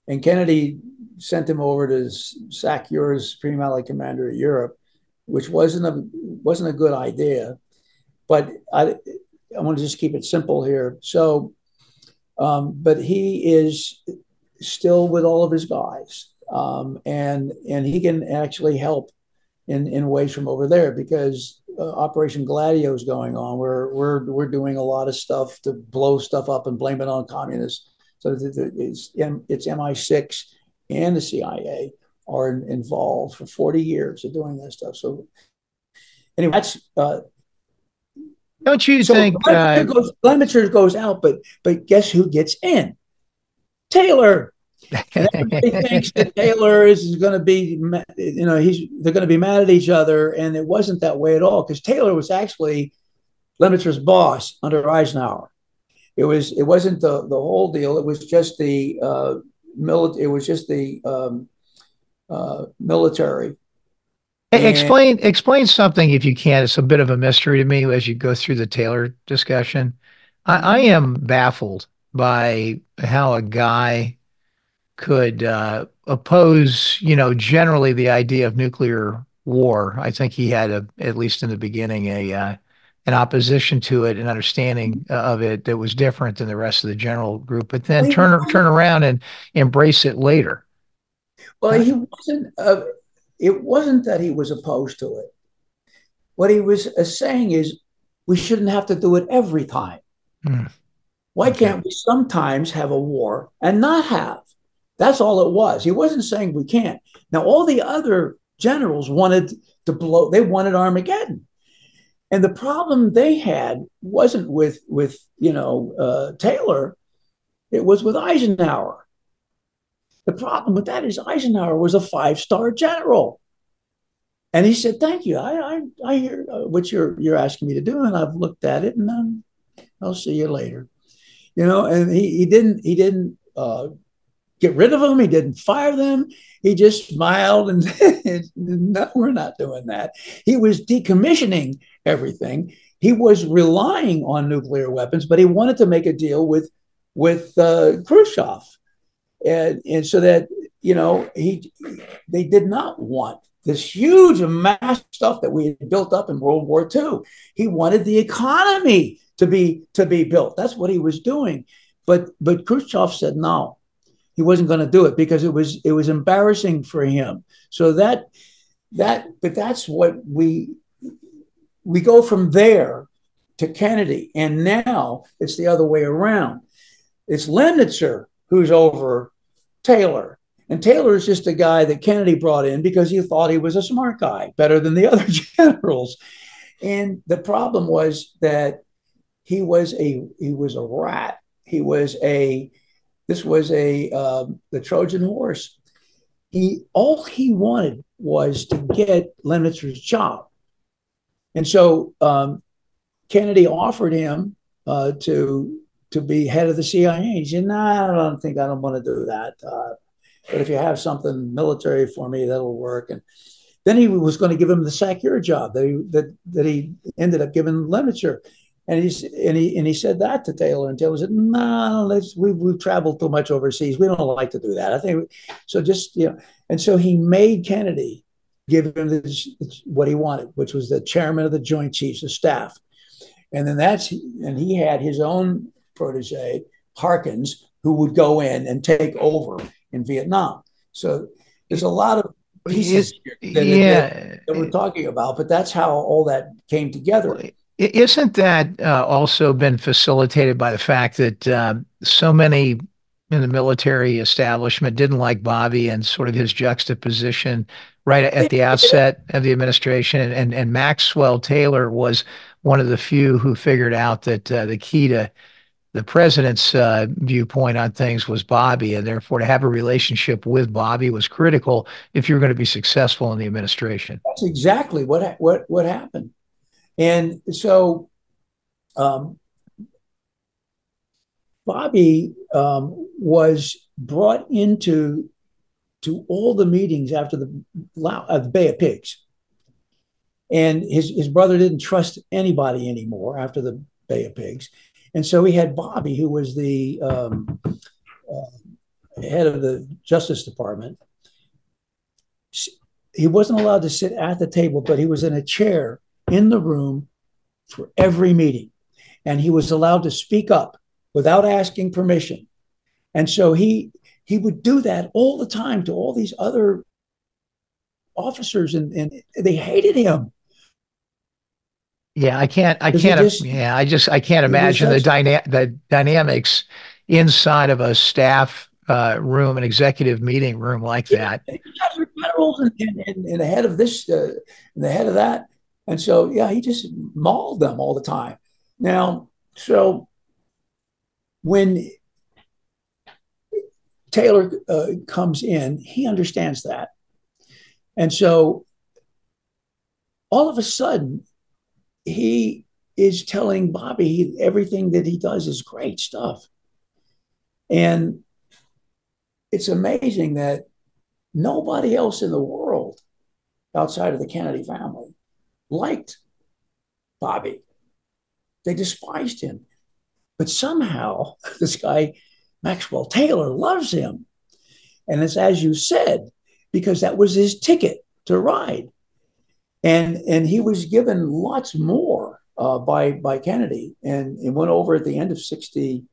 and Kennedy sent him over to SACEUR, Supreme Allied Commander of Europe, which wasn't a good idea. But I want to just keep it simple here. So, but he is still with all of his guys, and he can actually help in ways from over there because Operation Gladio is going on. We're doing a lot of stuff to blow stuff up and blame it on communists. So it's MI6 and the CIA are involved for 40 years of doing this stuff. So anyway, that's don't you so think Lemaitre goes out, but guess who gets in? Taylor. And everybody thinks that Taylor is going to be, they're going to be mad at each other, and it wasn't that way at all because Taylor was actually Lemaitre's boss under Eisenhower. It wasn't the whole deal. It was just the military. Explain something if you can. It's a bit of a mystery to me as you go through the Taylor discussion. I am baffled by how a guy could oppose, generally the idea of nuclear war. I think he had at least in the beginning, an opposition to it, an understanding of it that was different than the rest of the general group, but then Well, turn around and embrace it later. well, Uh, he wasn't. It wasn't that he was opposed to it. What he was saying is, we shouldn't have to do it every time. hmm, Why okay. can't we sometimes have a war and not have? That's all it was. He wasn't saying we can't. Now, all the other generals wanted to blow. They wanted Armageddon. And the problem they had wasn't with Taylor, it was with Eisenhower. The problem with that is Eisenhower was a 5-star general, and he said, "Thank you. I hear what you're asking me to do, and I've looked at it, and I'll see you later." And he didn't get rid of them. He didn't fire them. He just smiled and said, "No, we're not doing that." He was decommissioning everything. He was relying on nuclear weapons, but he wanted to make a deal with Khrushchev, and so that he they did not want this huge amount of stuff that we had built up in World War II. He wanted the economy to be built. That's what he was doing, but Khrushchev said no. He wasn't going to do it because it was embarrassing for him. So but that's what we go from there to Kennedy, and now it's the other way around. It's Lemnitzer who's over Taylor, and Taylor is just a guy that Kennedy brought in because he thought he was a smart guy, better than the other generals. And the problem was that he was a rat. This was the Trojan horse. All he wanted was to get Lemnitzer's job, and so Kennedy offered him to be head of the CIA. He said, "No, I don't want to do that. But if you have something military for me, that'll work." And then he was going to give him the SACEUR job that he ended up giving Lemnitzer. And he said that to Taylor, and Taylor said, "No, we've traveled too much overseas. We don't like to do that. I think so. And so he made Kennedy give him what he wanted, which was the chairman of the Joint Chiefs of Staff. And he had his own protege, Harkins, who would go in and take over in Vietnam. So there's a lot of pieces that we're talking about, but that's how all that came together. Isn't that also been facilitated by the fact that so many in the military establishment didn't like Bobby and sort of his juxtaposition right at the outset of the administration? And Maxwell Taylor was one of the few who figured out that the key to the president's viewpoint on things was Bobby, and therefore to have a relationship with Bobby was critical if you're going to be successful in the administration. That's exactly what happened. And so Bobby was brought into all the meetings after the Bay of Pigs. And his brother didn't trust anybody anymore after the Bay of Pigs. And so he had Bobby, who was the head of the Justice Department. He wasn't allowed to sit at the table, but he was in a chair in the room for every meeting. And he was allowed to speak up without asking permission. And so he would do that all the time to all these other officers, and they hated him. Yeah, I can't imagine the dynamics inside of a staff room, an executive meeting room like that. Generals and the head of this, and the head of that. And so, yeah, he just mauled them all the time. Now, so when Taylor comes in, he understands that. And so all of a sudden, he is telling Bobby everything that he does is great stuff. And it's amazing that nobody else in the world outside of the Kennedy family liked Bobby. They despised him. But somehow this guy, Maxwell Taylor, loves him. And it's as you said, because that was his ticket to ride. And he was given lots more by Kennedy, and it went over at the end of 61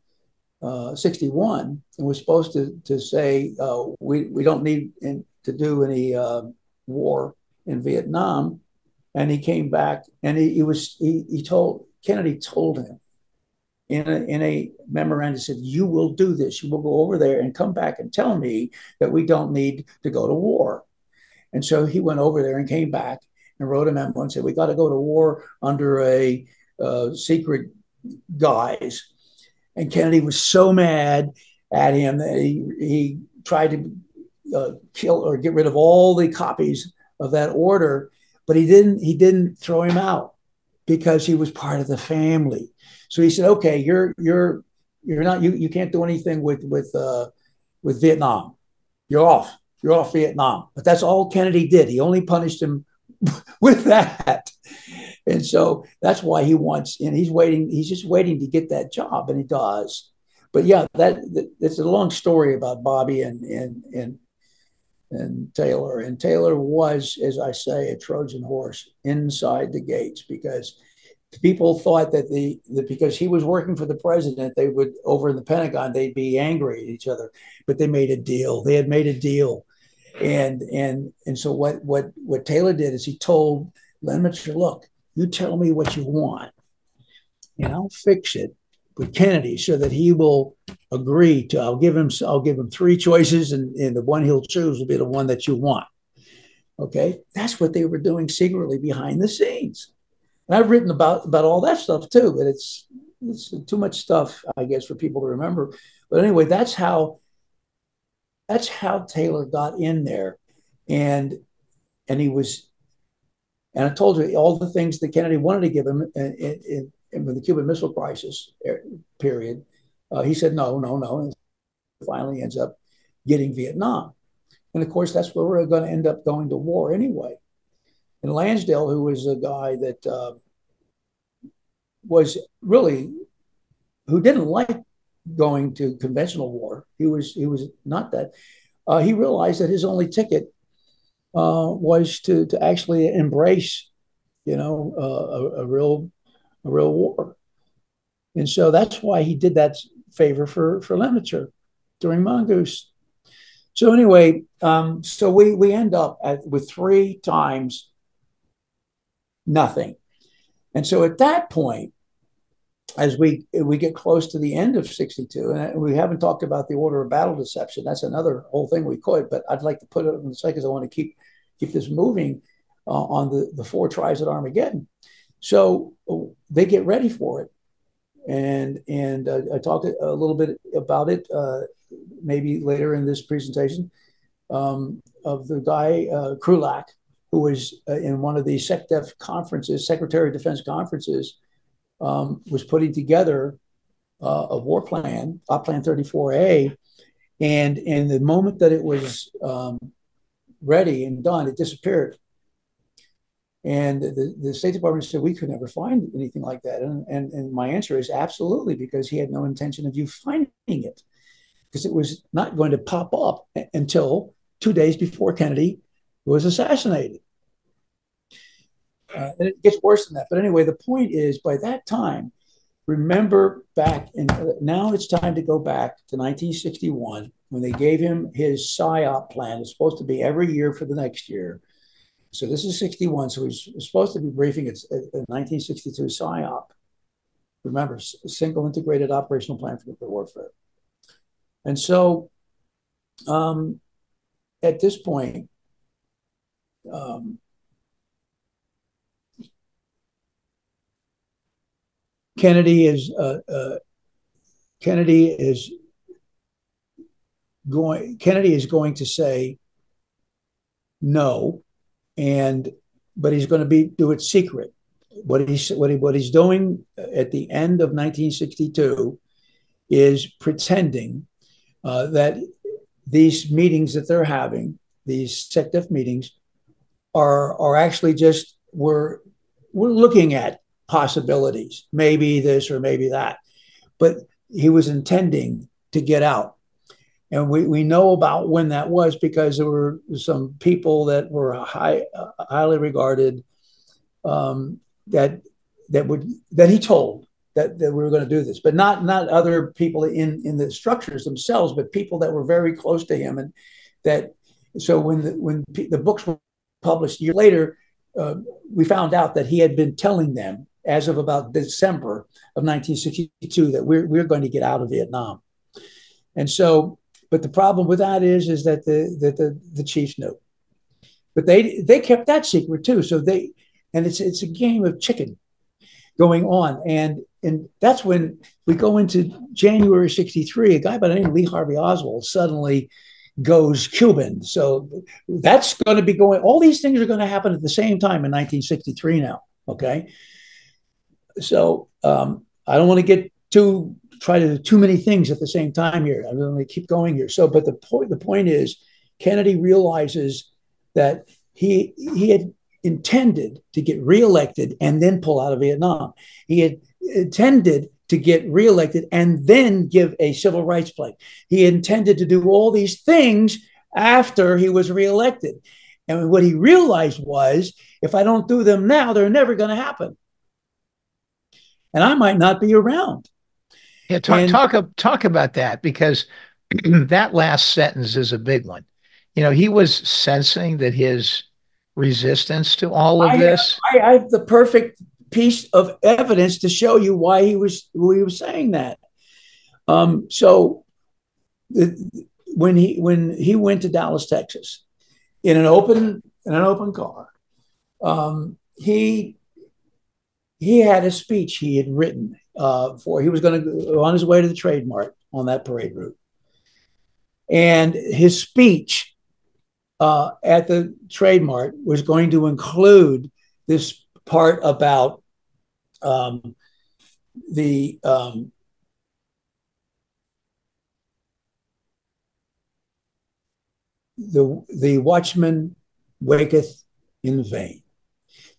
and was supposed to say we don't need to do any war in Vietnam. And he came back, and Kennedy told him in a memorandum, said, you will do this. You will go over there and come back and tell me that we don't need to go to war. And so he went over there and came back and wrote a memo and said, we got to go to war under a secret guise. And Kennedy was so mad at him that he tried to kill or get rid of all the copies of that order, but he didn't throw him out because he was part of the family. So he said, okay, you can't do anything with Vietnam. You're off Vietnam. But that's all Kennedy did. He only punished him with that. And so that's why he wants, and he's just waiting to get that job, and he does. But yeah, that's a long story about Bobby and Taylor. And Taylor was, as I say, a Trojan horse inside the gates, because people thought that because he was working for the president, they would, over in the Pentagon, they'd be angry at each other. But they made a deal. They had made a deal. And so what Taylor did is he told Lemaitre, look, you tell me what you want, and I'll fix it with Kennedy so that he will agree to. I'll give him 3 choices, and the one he'll choose will be the one that you want. Okay, that's what they were doing secretly behind the scenes. And I've written about all that stuff too, but it's too much stuff, I guess, for people to remember. But anyway, that's how Taylor got in there, and he was. And I told you all the things that Kennedy wanted to give him in the Cuban Missile Crisis period. He said, no. And finally ends up getting Vietnam. And of course, that's where we're going to end up going to war anyway. And Lansdale, who was a guy that was really, who didn't like going to conventional war. He was not that. He realized that his only ticket was to actually embrace, a real war. And so that's why he did that favor for Lemaitre during Mongoose. So anyway, so we end up with 3 times nothing. And so at that point, as we get close to the end of 62, and we haven't talked about the order of battle deception. That's another whole thing we could, but I'd like to put it in the second because I want to keep this moving on the 4 tries at Armageddon. So they get ready for it. And I talked a little bit about it, maybe later in this presentation, of the guy, Krulak, who was in one of these SecDef conferences, Secretary of Defense conferences, was putting together a war plan, Op Plan 34A. And in the moment that it was ready and done, it disappeared. And the State Department said, we could never find anything like that. And my answer is absolutely, because he had no intention of you finding it, because it was not going to pop up until 2 days before Kennedy was assassinated. And it gets worse than that. But anyway, the point is, by that time, remember back, now it's time to go back to 1961, when they gave him his PSYOP plan. It's supposed to be every year for the next year. So this is 61. So he's supposed to be briefing its 1962 PSYOP. Remember, single integrated operational plan for nuclear warfare. And so at this point, Kennedy is going to say no, but he's going to do it secret. What he's doing at the end of 1962 is pretending that these meetings that they're having, these SecDef meetings, are actually just we're looking at possibilities, maybe this or maybe that, but he was intending to get out. And we know about when that was because there were some people that were highly regarded, that that he told that we were going to do this, but not other people in the structures themselves, but people that were very close to him. And that, so when the books were published a year later, we found out that he had been telling them as of about December of 1962 that we're going to get out of Vietnam. And so, but the problem with that is that the chiefs knew, but they kept that secret too. So it's a game of chicken going on. And that's when we go into January 63, a guy by the name of Lee Harvey Oswald suddenly goes Cuban. So that's going to be going, all these things are going to happen at the same time in 1963 now. Okay. So I don't want to get try to do too many things at the same time here. I'm going to keep going here. So, but the point is, Kennedy realizes that he had intended to get reelected and then pull out of Vietnam. He had intended to get reelected and then give a civil rights pledge. He intended to do all these things after he was reelected. And what he realized was, if I don't do them now, they're never going to happen. And I might not be around. Yeah, talk about that, because that last sentence is a big one. He was sensing that his resistance to all of this. I have the perfect piece of evidence to show you why he was saying that. So when he went to Dallas, Texas, in an open car, he had a speech he had written for. He was going to go on his way to the Trade Mart on that parade route, and his speech at the Trade Mart was going to include this part about the watchman waketh in vain.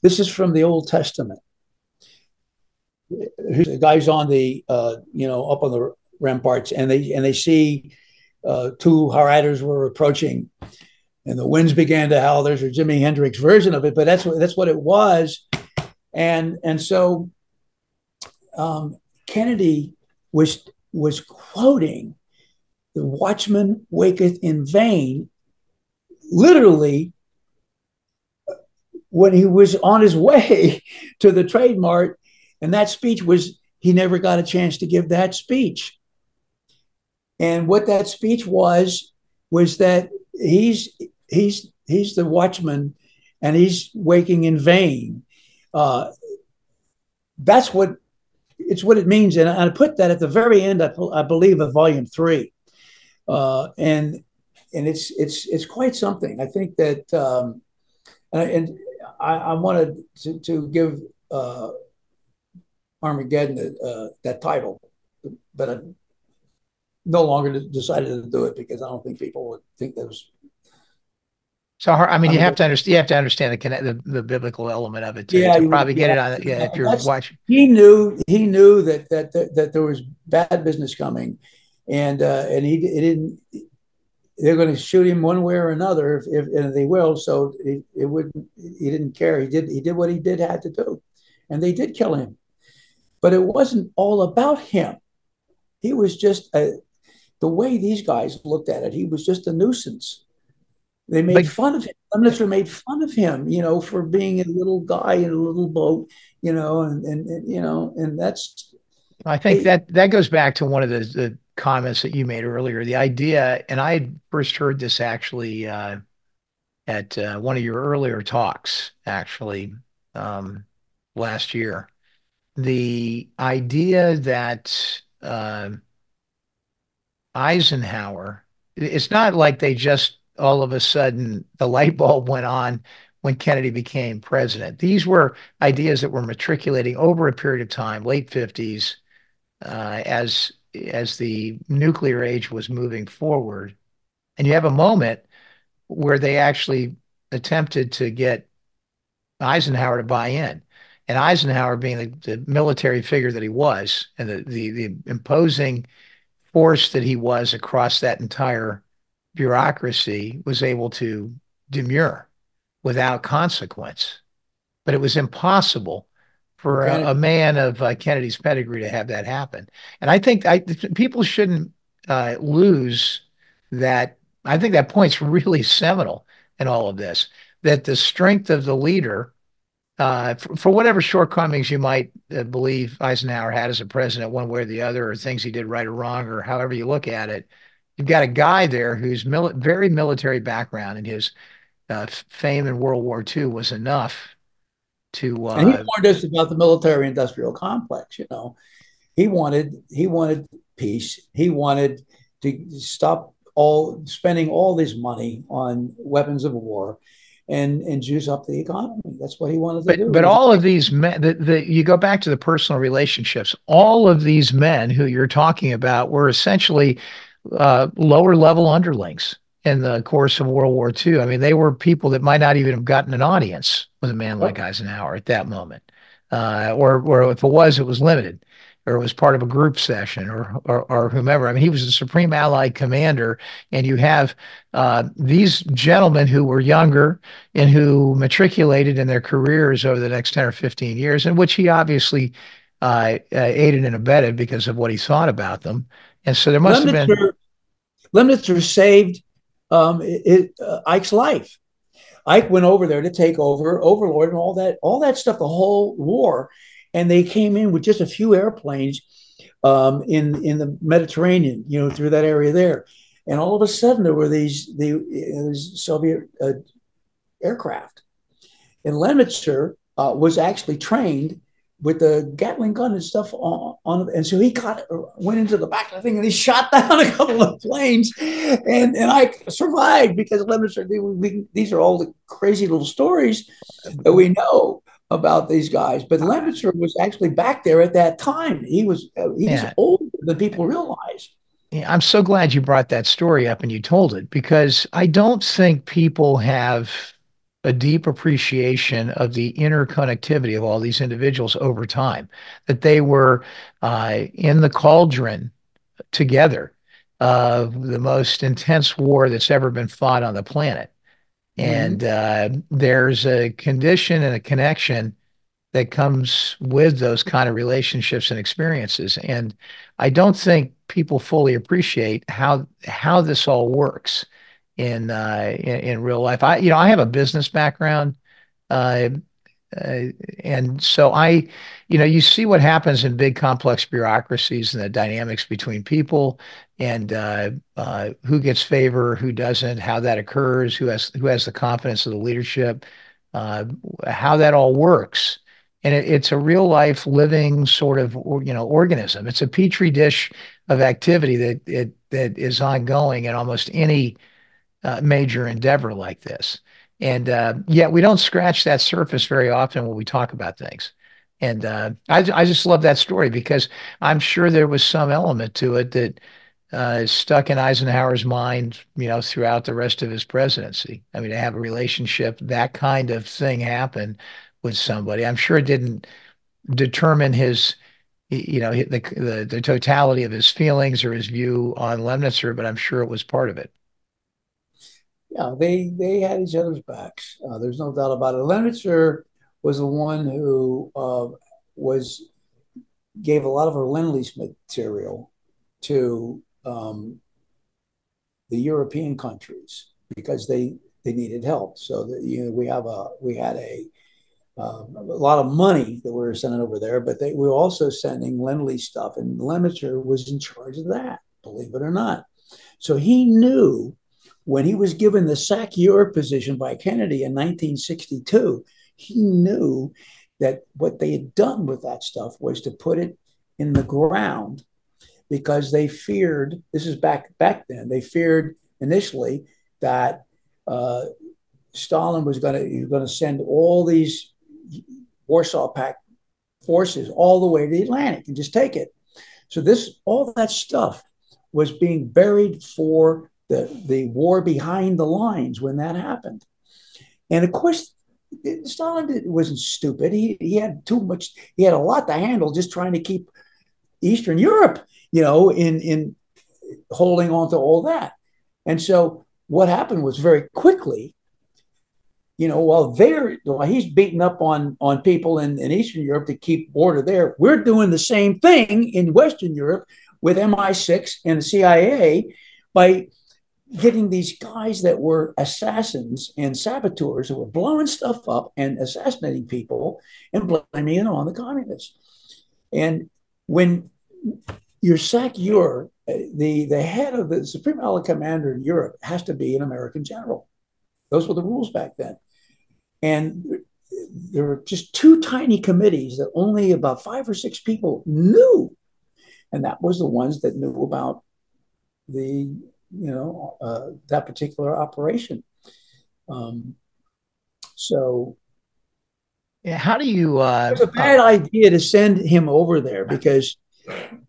This is from the Old Testament. The guys on the up on the ramparts, and they see two riders were approaching, and the winds began to howl. There's a Jimi Hendrix version of it, but that's what it was. And so Kennedy was quoting the watchman waketh in vain, literally, when he was on his way to the Trade Mart. And that speech he never got a chance to give that speech. And what that speech was that he's the watchman and he's waking in vain. That's what it means. And I put that at the very end, I believe, of volume 3. And it's quite something. I think that, and I wanted to give Armageddon that title, but I no longer decided to do it because I don't think people would think that was. So, I mean, you have to understand the biblical element of it to probably get it on. Yeah, if you're watching, he knew that there was bad business coming, and he didn't. They're going to shoot him one way or another, and they will. So he didn't care. He did what he had to do, and they did kill him. But it wasn't all about him. He was just the way these guys looked at it. He was just a nuisance. They made fun of him. The minister made fun of him, for being a little guy in a little boat, and that's. I think that goes back to one of the comments that you made earlier. The idea, and I had first heard this actually at one of your earlier talks, actually, last year. The idea that Eisenhower, it's not like they just all of a sudden the light bulb went on when Kennedy became president. These were ideas that were matriculating over a period of time, late 50s, as the nuclear age was moving forward. And you have a moment where they actually attempted to get Eisenhower to buy in. And Eisenhower, being the military figure that he was, and the imposing force that he was across that entire bureaucracy was able to demur without consequence. But it was impossible For for a Kennedy. man of Kennedy's pedigree to have that happen. And I think people shouldn't lose that. I think that point's really seminal in all of this, that the strength of the leader, for whatever shortcomings you might believe Eisenhower had as a president, one way or the other, or things he did right or wrong, or however you look at it, you've got a guy there whose very military background and his fame in World War II was enough to And he warned us about the military industrial complex. You know, he wanted peace. He wanted to stop all spending all this money on weapons of war and juice up the economy. That's what he wanted to do. but all of these men, you go back to the personal relationships. All of these men who you're talking about were essentially lower level underlings in the course of World War II. I mean, they were people that might not even have gotten an audience with a man like Eisenhower at that moment, or if it was limited, or it was part of a group session, or whomever. I mean, he was the supreme Allied commander, and you have these gentlemen who were younger and who matriculated in their careers over the next 10 or 15 years, in which he obviously aided and abetted because of what he thought about them. And so there must have been. Lemnitzer saved Ike's life. Ike went over there to take over Overlord and all that stuff, the whole war, and they came in with just a few airplanes in the Mediterranean, you know, through that area there, and all of a sudden there were these Soviet aircraft, and Lemnitzer was actually trained with the Gatling gun and stuff on and so he went into the back of the thing and he shot down a couple of planes, and I survived because Lemnitzer. These are all the crazy little stories that we know about these guys, but Lemnitzer was actually back there at that time. He was older than people realize. Yeah, I'm so glad you brought that story up and you told it, because I don't think people have a deep appreciation of the interconnectivity of all these individuals over time, that they were in the cauldron together of the most intense war that's ever been fought on the planet. And there's a condition and a connection that comes with those kind of relationships and experiences. And I don't think people fully appreciate how this all works in real life. I have a business background, uh, and so you see what happens in big complex bureaucracies and the dynamics between people, and who gets favor, who doesn't, how that occurs, who has the confidence of the leadership, uh, how that all works. And it's a real life living sort of organism. It's a petri dish of activity that is ongoing in almost any major endeavor like this. And yet we don't scratch that surface very often when we talk about things. And I just love that story because I'm sure there was some element to it that is stuck in Eisenhower's mind, throughout the rest of his presidency. I mean, to have a relationship, that kind of thing happen with somebody, I'm sure it didn't determine his, the totality of his feelings or his view on Lemnitzer, but I'm sure it was part of it. Yeah, they had each other's backs. There's no doubt about it. Lemnitzer was the one who was gave a lot of her lend-lease material to the European countries because they needed help. So that we had a lot of money that we were sending over there, but we were also sending lend-lease stuff, and Lemnitzer was in charge of that, believe it or not. So he knew when he was given the SAC-Europe position by Kennedy in 1962, he knew that what they had done with that stuff was to put it in the ground because they feared, this is back then, they feared initially that Stalin was going to send all these Warsaw Pact forces all the way to the Atlantic and just take it. So all that stuff was being buried for the war behind the lines when that happened. And of course, Stalin wasn't stupid. He had too much. He had a lot to handle just trying to keep Eastern Europe, in holding on to all that. And so what happened was very quickly, while he's beating up on people in Eastern Europe to keep order there, we're doing the same thing in Western Europe with MI6 and the CIA by getting these guys that were assassins and saboteurs who were blowing stuff up and assassinating people and blaming it on the communists. And when you're the head of the Supreme Allied Commander in Europe has to be an American general. Those were the rules back then. And there were just two tiny committees that only about 5 or 6 people knew. And that was the ones that knew about that particular operation. So yeah, how do you it's a bad idea to send him over there, because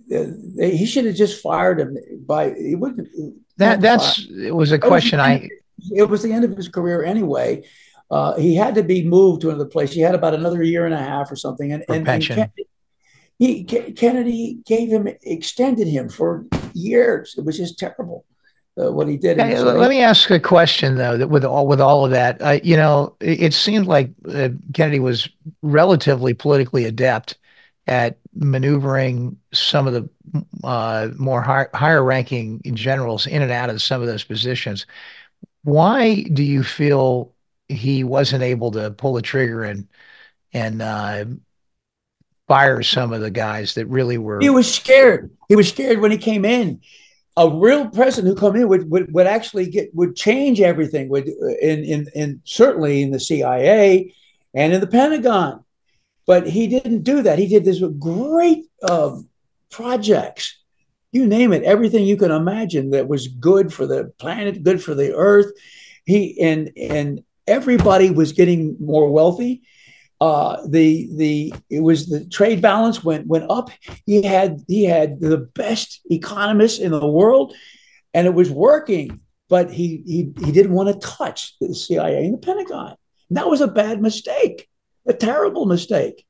he should have just fired him. It was a question it was the end of his career anyway. He had to be moved to another place. He had about another year and a half or something, and pension. Kennedy extended him for years. It was just terrible what he did. Let me ask a question though. That with all of that, it seemed like Kennedy was relatively politically adept at maneuvering some of the more higher-ranking generals in and out of some of those positions. Why do you feel he wasn't able to pull the trigger and fire some of the guys that really were? He was scared. He was scared when he came in. A real president who come in would actually would change everything. In certainly in the CIA and in the Pentagon, but he didn't do that. He did this with great projects. You name it, everything you can imagine that was good for the planet, good for the Earth. And everybody was getting more wealthy. The trade balance went up. He had the best economists in the world, and it was working. But he didn't want to touch the CIA and the Pentagon. And that was a bad mistake, a terrible mistake.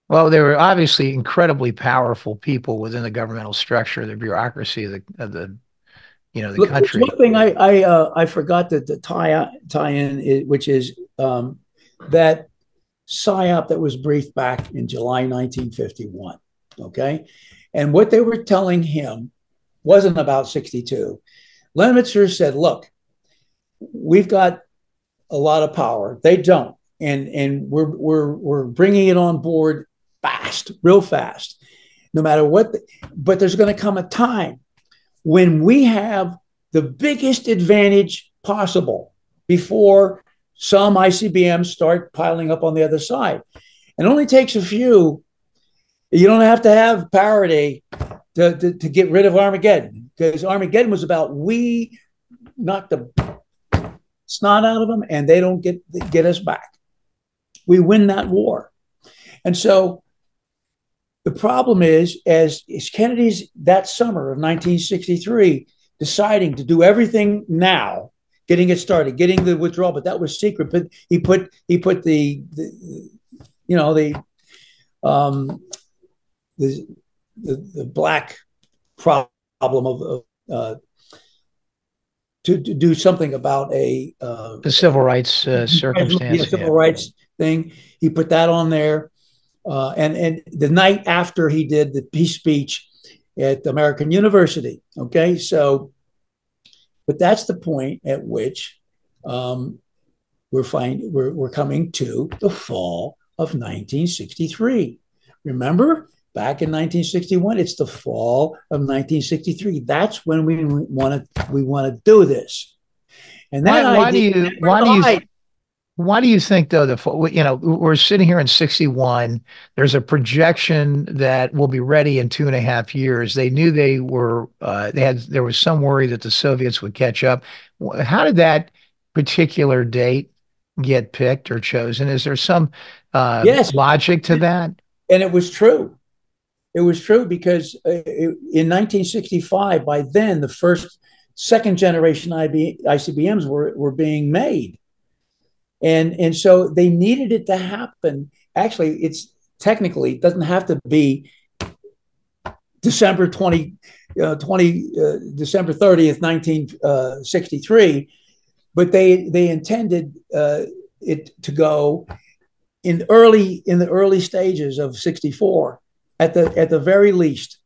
Well, there were obviously incredibly powerful people within the governmental structure, the bureaucracy of the country. One thing I forgot to tie in, which is that PSYOP that was briefed back in July 1951. Okay, and what they were telling him wasn't about 62. Lemnitzer said, "Look, we've got a lot of power. They don't, and we're bringing it on board fast, real fast, no matter what. But there's going to come a time when we have the biggest advantage possible before some ICBMs start piling up on the other side. It only takes a few. You don't have to have parity to get rid of Armageddon, because Armageddon was about we knock the snot out of them and they don't get us back. We win that war." And so the problem is, as Kennedy's that summer of 1963 deciding to do everything now, getting it started, getting the withdrawal, but that was secret. But he put the black problem of to do something about the civil rights circumstance, civil rights thing. He put that on there. And the night after he did the peace speech at American University. Okay, so, but that's the point at which we're coming to the fall of 1963. Remember, back in 1961, it's the fall of 1963. That's when we want to do this. And that why do you think, though, we're sitting here in 61, there's a projection that we'll be ready in 2.5 years. They knew there was some worry that the Soviets would catch up. How did that particular date get picked or chosen? Is there some logic to that? And it was true. It was true because in 1965, by then, the second generation ICBMs were being made. And so they needed it to happen. Actually, it doesn't have to be December 30th, 1963, but they intended it to go in the early stages of 64 at the very least.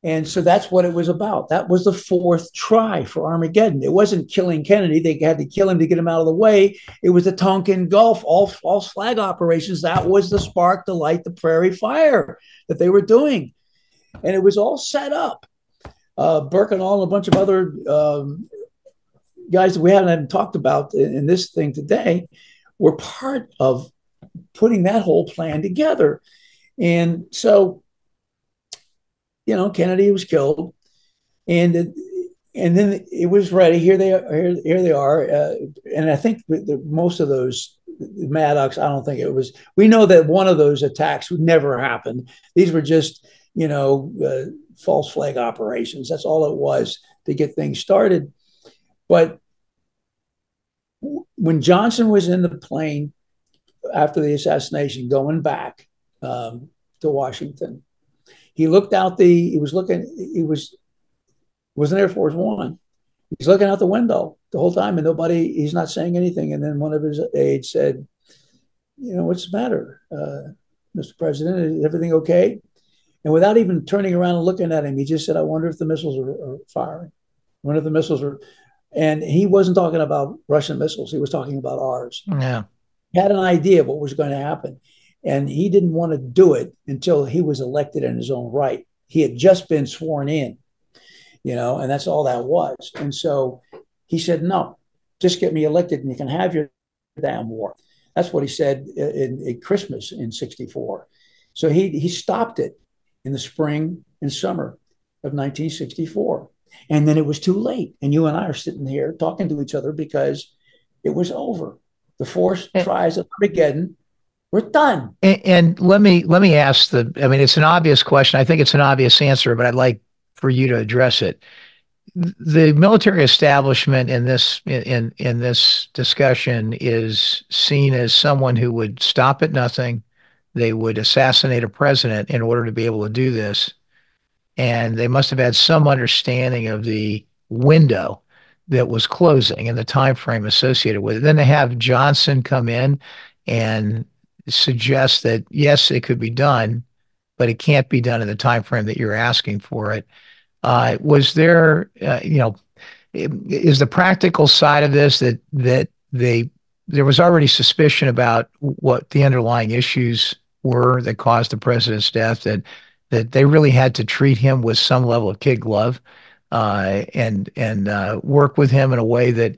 And so that's what it was about. That was the fourth try for Armageddon. It wasn't killing Kennedy. They had to kill him to get him out of the way. It was the Tonkin Gulf, all false flag operations. That was the spark to light the prairie fire that they were doing. And it was all set up. Birkenau and a bunch of other guys that we haven't talked about in this thing today were part of putting that whole plan together. And so, Kennedy was killed, and then it was ready. Here they are. And I think most of those Maddox, I don't think it was. We know that one of those attacks never happened. These were just, false flag operations. That's all it was to get things started. But when Johnson was in the plane after the assassination, going back to Washington, he looked out he was in Air Force One. He's looking out the window the whole time, and he's not saying anything. And then one of his aides said, "What's the matter, Mr. President? Is everything okay?" And without even turning around and looking at him, he just said, "I wonder if the missiles are firing. I wonder if the missiles are." And he wasn't talking about Russian missiles. He was talking about ours. Yeah. He had an idea of what was going to happen. And he didn't want to do it until he was elected in his own right. He had just been sworn in, and that's all that was. And so he said, "No, just get me elected and you can have your damn war." That's what he said in Christmas in 64. So he stopped it in the spring and summer of 1964. And then it was too late. And you and I are sitting here talking to each other because it was over. The force tries of Armageddon. We're done. And let me ask it's an obvious question. I think it's an obvious answer, but I'd like for you to address it. The military establishment in this discussion is seen as someone who would stop at nothing. They would assassinate a president in order to be able to do this. And they must have had some understanding of the window that was closing and the time frame associated with it. Then they have Johnson come in and suggest that yes, it could be done, but it can't be done in the time frame that you're asking for it. Was there, is the practical side of this that there was already suspicion about what the underlying issues were that caused the president's death, that they really had to treat him with some level of kid glove, and work with him in a way that,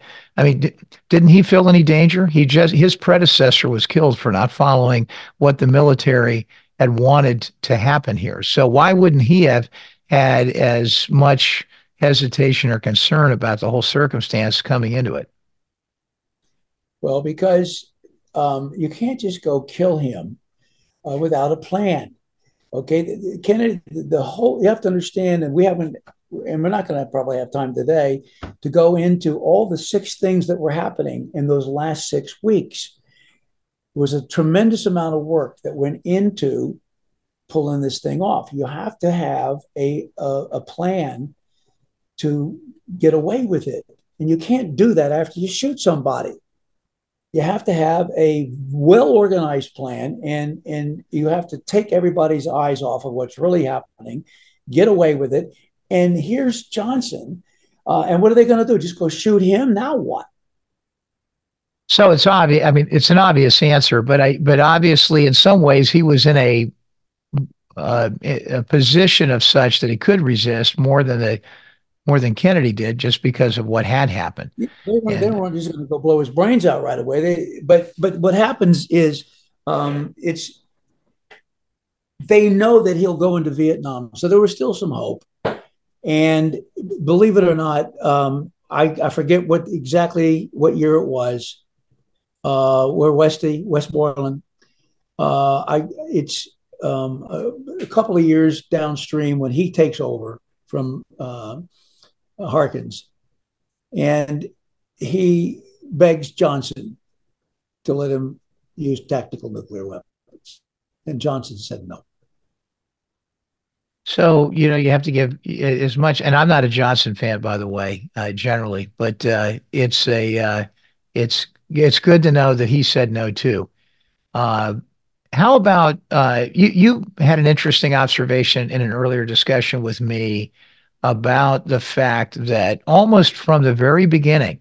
didn't he feel any danger? His predecessor was killed for not following what the military had wanted to happen here. So why wouldn't he have had as much hesitation or concern about the whole circumstance coming into it? Well, because you can't just go kill him without a plan. Okay, Kennedy, you have to understand, and we're not going to probably have time today to go into all the 6 things that were happening in those last 6 weeks. It was a tremendous amount of work that went into pulling this thing off. You have to have a plan to get away with it. And you can't do that after you shoot somebody. You have to have a well-organized plan, and you have to take everybody's eyes off of what's really happening, get away with it. And here's Johnson. And what are they going to do? Just go shoot him? Now what? So it's obvious. It's an obvious answer, but obviously in some ways he was in a position of such that he could resist more than Kennedy did, just because of what had happened. They weren't just going to go blow his brains out right away. But what happens is they know that he'll go into Vietnam, so there was still some hope. And believe it or not, I forget exactly what year it was. Where Westmoreland. It's a couple of years downstream when he takes over from Harkins, and he begs Johnson to let him use tactical nuclear weapons, and Johnson said no. So, you have to give as much, and I'm not a Johnson fan, by the way, generally, but it's good to know that he said no too. Uh, how about you had an interesting observation in an earlier discussion with me about the fact that almost from the very beginning,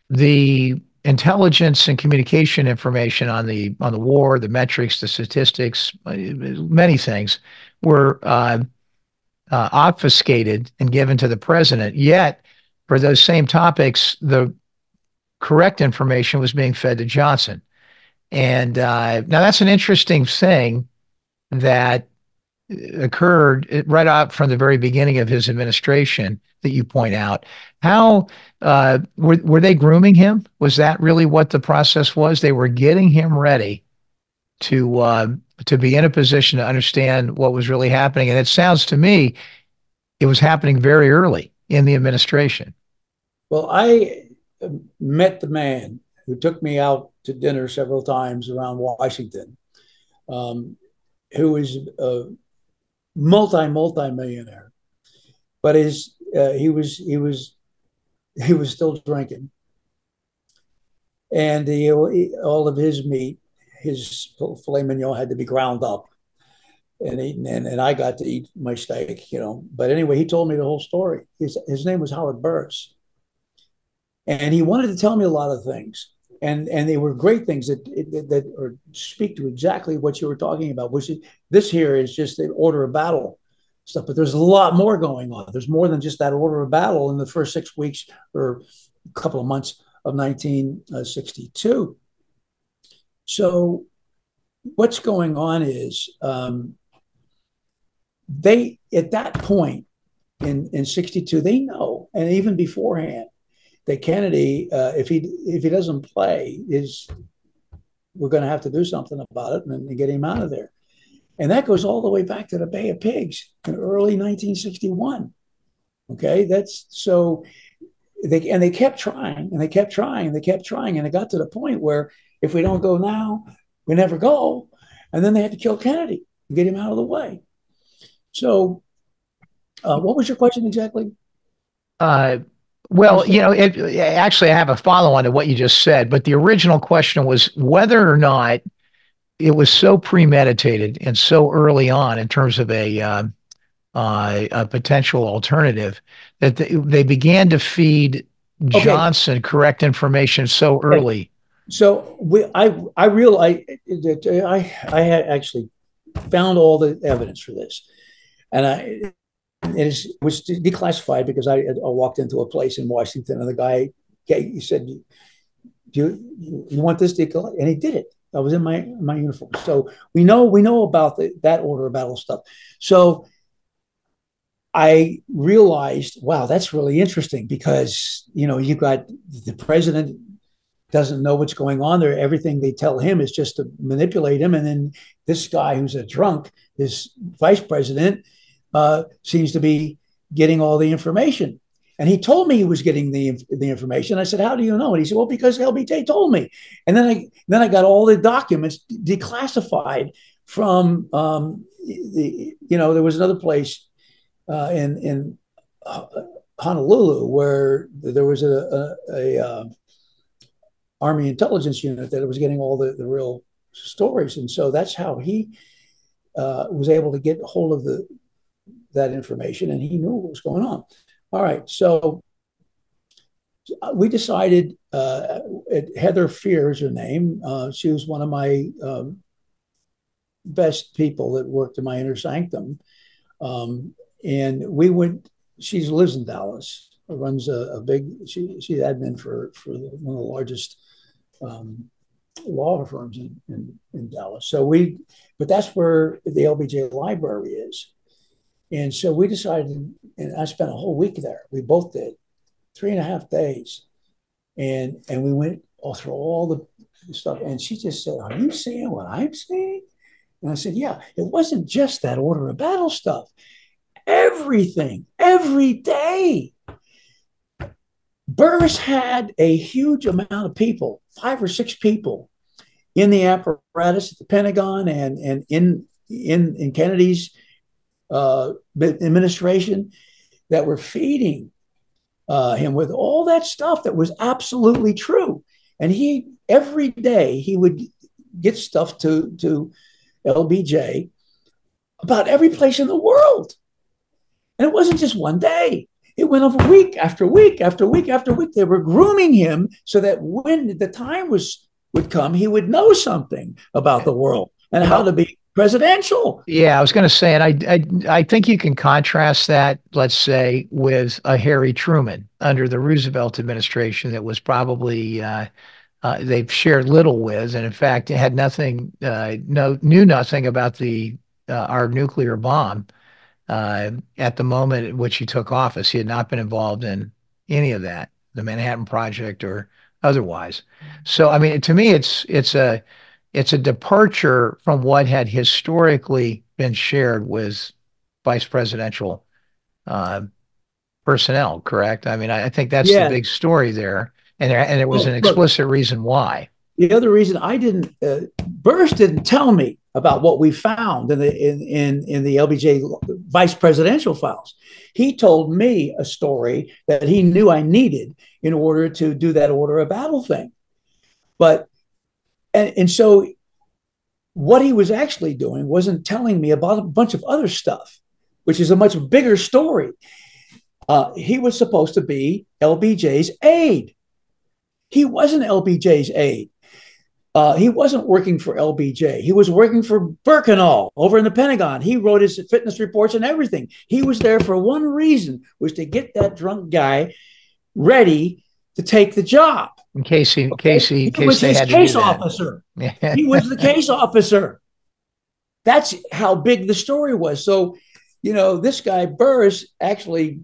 the intelligence and communication information on the war, the metrics, the statistics, many things were obfuscated and given to the president. Yet, for those same topics, the correct information was being fed to Johnson. And now that's an interesting thing that occurred right out from the very beginning of his administration that you point out. How were they grooming him? Was that really what the process was? They were getting him ready to be in a position to understand what was really happening. And it sounds to me it was happening very early in the administration. Well, I met the man who took me out to dinner several times around Washington, um, who was a multi millionaire, but he was still drinking, and all of his meat, his filet mignon, had to be ground up and eaten, and I got to eat my steak, you know. But anyway, he told me the whole story. His name was Howard Burris, and he wanted to tell me a lot of things, and they were great things that or speak to exactly what you were talking about. Which is, this here is just the order of battle stuff, but there's a lot more going on. There's more than just that order of battle in the first 6 weeks or a couple of months of 1962. So what's going on is they at that point in 62 they know, and even beforehand, that Kennedy, if he doesn't play, is we're going to have to do something about it and get him out of there. And that goes all the way back to the Bay of Pigs in early 1961. Okay, that's so they kept trying and they kept trying and they kept trying, and it got to the point where if we don't go now, we never go. And then they had to kill Kennedy and get him out of the way. So, what was your question exactly? Uh, I'm well, sorry. actually, I have a follow on to what you just said, but the original question was whether or not it was so premeditated and so early on in terms of a potential alternative that they began to feed Okay, Johnson correct information so okay. early. So I realized that I had actually found all the evidence for this, and was declassified because I walked into a place in Washington and the guy he said, "You want this declassified?" And he did it. I was in my uniform, so we know about that order of battle stuff. So I realized, wow, that's really interesting because you've got the president doesn't know what's going on there. Everything they tell him is just to manipulate him. And then this guy who's a drunk, this vice president, seems to be getting all the information. And he told me he was getting the information. I said, "How do you know?" And he said, "Well, because LBJ told me." And then I got all the documents declassified from there was another place in Honolulu where there was a Army intelligence unit that was getting all the real stories, and so that's how he was able to get hold of that information, and he knew what was going on. All right, so we decided. Heather Fear is her name. She was one of my best people that worked in my inner sanctum, and we went. She lives in Dallas. Runs a big. She's admin for one of the largest law firms in Dallas. But that's where the LBJ library is. And so we decided, and I spent a whole week there. We both did 3.5 days. And we went all through all the stuff. And she just said, "Are you seeing what I'm seeing?" And I said, "Yeah, it wasn't just that order of battle stuff. Everything, every day." Burris had a huge amount of people, 5 or 6 people in the apparatus at the Pentagon and in Kennedy's administration that were feeding him with all that stuff that was absolutely true. And he every day he would get stuff to LBJ about every place in the world. And it wasn't just one day. It went over week after week after week after week. They were grooming him so that when the time would come, he would know something about the world and how to be presidential. Yeah, I was going to say, and I think you can contrast that, let's say, with a Harry Truman under the Roosevelt administration that was probably they've shared little with, and in fact had nothing, knew nothing about the our nuclear bomb at the moment at which he took office. He had not been involved in any of that, the Manhattan Project or otherwise. So, I mean, to me, it's a departure from what had historically been shared with vice presidential uh, personnel. Correct? I mean, I think that's the Yeah. big story there, and it was an Well, look, explicit reason why. the other reason I didn't, Burris didn't tell me about what we found in the LBJ vice presidential files. He told me a story that he knew I needed in order to do that order of battle thing. But and so what he was actually doing wasn't telling me about a bunch of other stuff, which is a much bigger story. He was supposed to be LBJ's aide. He wasn't LBJ's aide. He wasn't working for LBJ. He was working for Birkenau over in the Pentagon. He wrote his fitness reports and everything. He was there for one reason, was to get that drunk guy ready to take the job. In case he, in Okay? case he, in He case was they his had to do case that. officer. He was the case officer. That's how big the story was. So, this guy Burris actually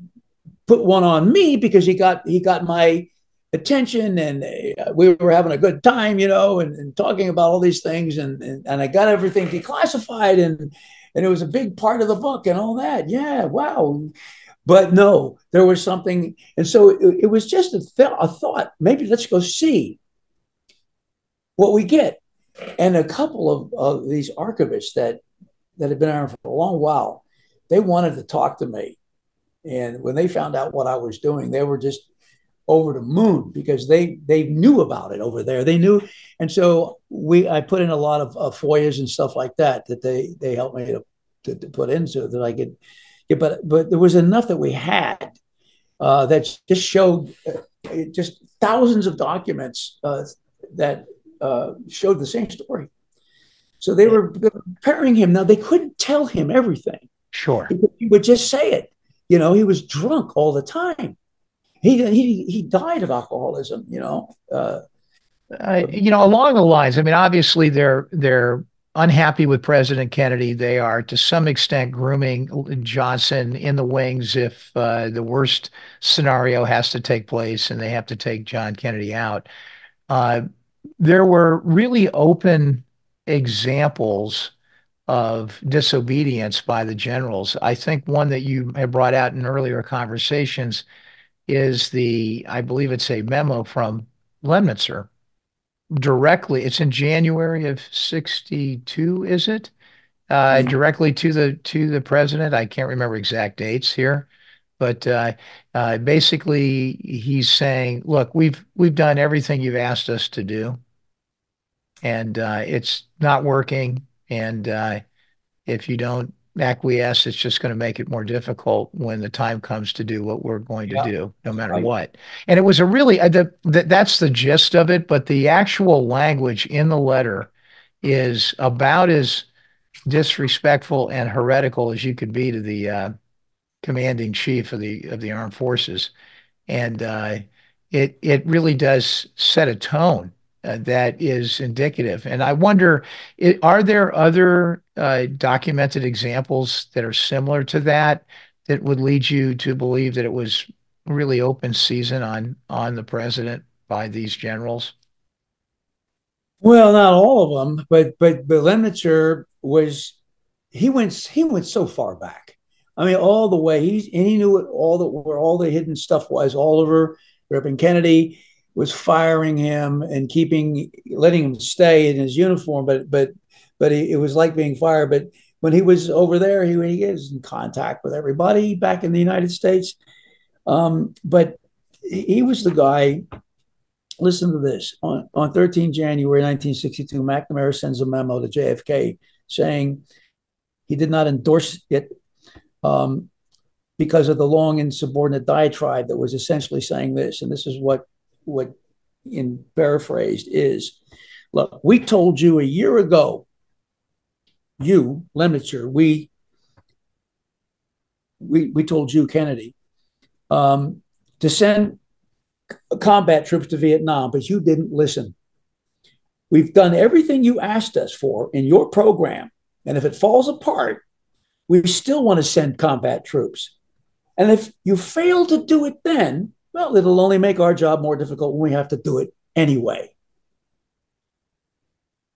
put one on me because he got my attention, and we were having a good time, and talking about all these things, and I got everything declassified, and it was a big part of the book and all that. Yeah, wow. But no, there was something, and so it was just a thought. Maybe let's go see what we get. And a couple of these archivists that had been around for a long while, they wanted to talk to me. And when they found out what I was doing, they were just over the moon because they knew about it over there. They knew. And so I put in a lot of FOIAs and stuff like that they helped me to put into that I could get. But there was enough that we had that just showed just thousands of documents that showed the same story. So they were preparing him. Now, they couldn't tell him everything. Sure. He would just say it. He was drunk all the time. He died of alcoholism, Along the lines, I mean, obviously they're unhappy with President Kennedy. They are to some extent grooming Johnson in the wings if the worst scenario has to take place and they have to take John Kennedy out. Uh, there were really open examples of disobedience by the generals. I think one that you have brought out in earlier conversations is I believe it's a memo from Lemnitzer directly. It's in January of 62, is it? Directly to the president. I can't remember exact dates here, but basically he's saying, "Look, we've done everything you've asked us to do, and it's not working. And if you don't acquiesce, it's just going to make it more difficult when the time comes to do what we're going to Yeah, do, no matter right. what." And it was a really, that's the gist of it. But the actual language in the letter is about as disrespectful and heretical as you could be to the commanding chief of the armed forces. And it really does set a tone that is indicative. And I wonder, are there other documented examples that are similar to that that would lead you to believe that it was really open season on the president by these generals? Well, not all of them, but Lemnitzer was he went so far back. I mean, all the way he knew where all the hidden stuff was all over. Reverend Kennedy was firing him and letting him stay in his uniform, but it was like being fired. when he was over there, he is in contact with everybody back in the United States. But he was the guy. Listen to this. On 13 January 1962, McNamara sends a memo to JFK saying he did not endorse it because of the long insubordinate diatribe that was essentially saying this. And this is what in paraphrased is, look, we told you a year ago, you, Lemnitzer, we told you, Kennedy, to send combat troops to Vietnam, but you didn't listen. We've done everything you asked us for in your program. And if it falls apart, we still want to send combat troops. And if you fail to do it then, well, it'll only make our job more difficult when we have to do it anyway.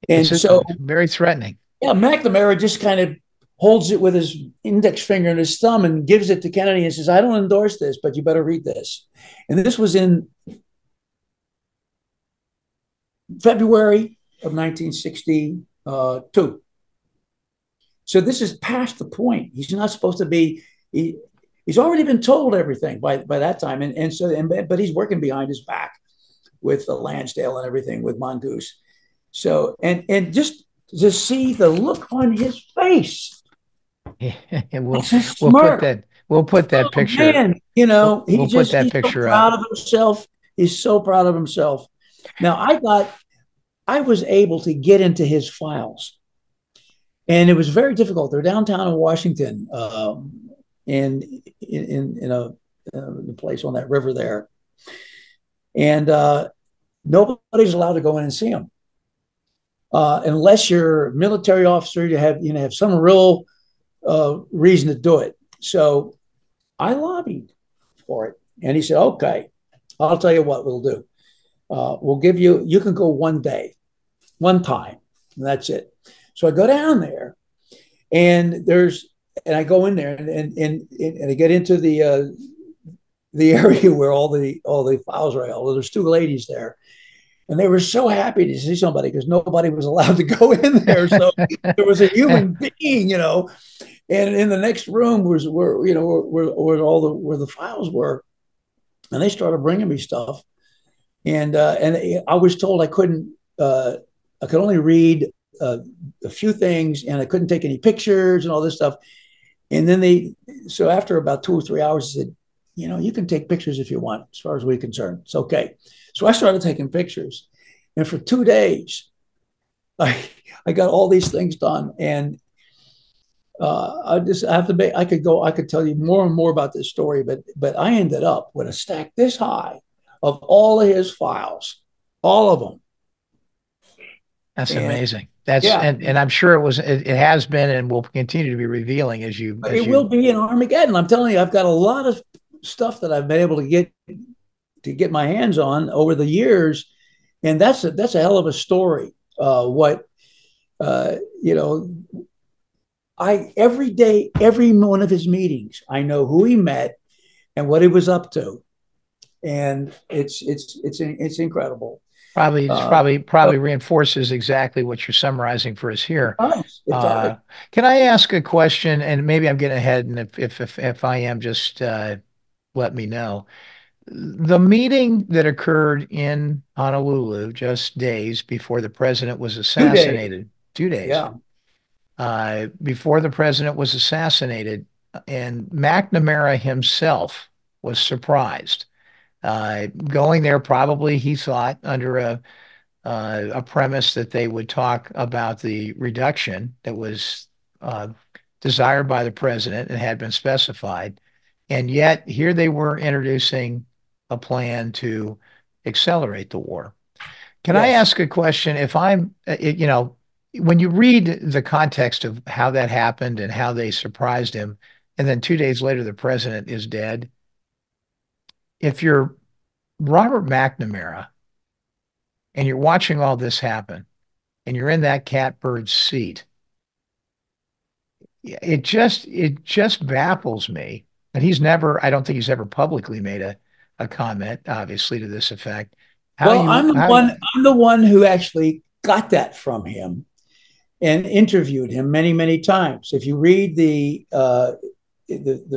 And so, very threatening. Yeah, McNamara just kind of holds it with his index finger and his thumb and gives it to Kennedy and says, I don't endorse this, but you better read this. And this was in February of 1962. So this is past the point. He's not supposed to be, he's already been told everything by that time. But he's working behind his back with the Lansdale and everything with Mongoose. So, and just to see the look on his face. And we'll put that picture. Man, you know, we'll put that picture up. He's so proud of himself. He's so proud of himself. Now, I was able to get into his files, and it was very difficult. They're downtown in Washington, in a place on that river there, and nobody's allowed to go in and see them unless you're a military officer. You have some real reason to do it. So I lobbied for it, and he said, "Okay, I'll tell you what we'll do. We'll give you can go one day, one time, and that's it." So I go down there, and I go in there, and I get into the area where all the files are held. There's two ladies there, and they were so happy to see somebody because nobody was allowed to go in there. So there was a human being, you know. And in the next room where the files were, and they started bringing me stuff, and I was told I could only read a few things, and I couldn't take any pictures and all this stuff. And then so after about 2 or 3 hours, they said, you can take pictures if you want, as far as we're concerned. It's okay. So I started taking pictures, and for 2 days, I got all these things done, and I could tell you more and more about this story, but I ended up with a stack this high of all of his files, all of them. That's amazing. And I'm sure it has been and will continue to be revealing it will be in Armageddon. I'm telling you, I've got a lot of stuff that I've been able to get my hands on over the years, and that's a hell of a story. Every day, every one of his meetings, I know who he met and what he was up to, and it's incredible. Probably reinforces exactly what you're summarizing for us here. It does. Can I ask a question? And maybe I'm getting ahead, and if I am, just let me know. The meeting that occurred in Honolulu just days before the president was assassinated. 2 days. Yeah. Before the president was assassinated, and McNamara himself was surprised. Going there, probably he thought under a premise that they would talk about the reduction that was desired by the president and had been specified. And yet here they were introducing a plan to accelerate the war. Can I ask a question? If when you read the context of how that happened and how they surprised him, and then 2 days later, the president is dead. If you're Robert McNamara and you're watching all this happen and you're in that catbird seat, it just baffles me. And I don't think he's ever publicly made a comment, obviously, to this effect. I'm the one who actually got that from him. and interviewed him many, many times. If you read the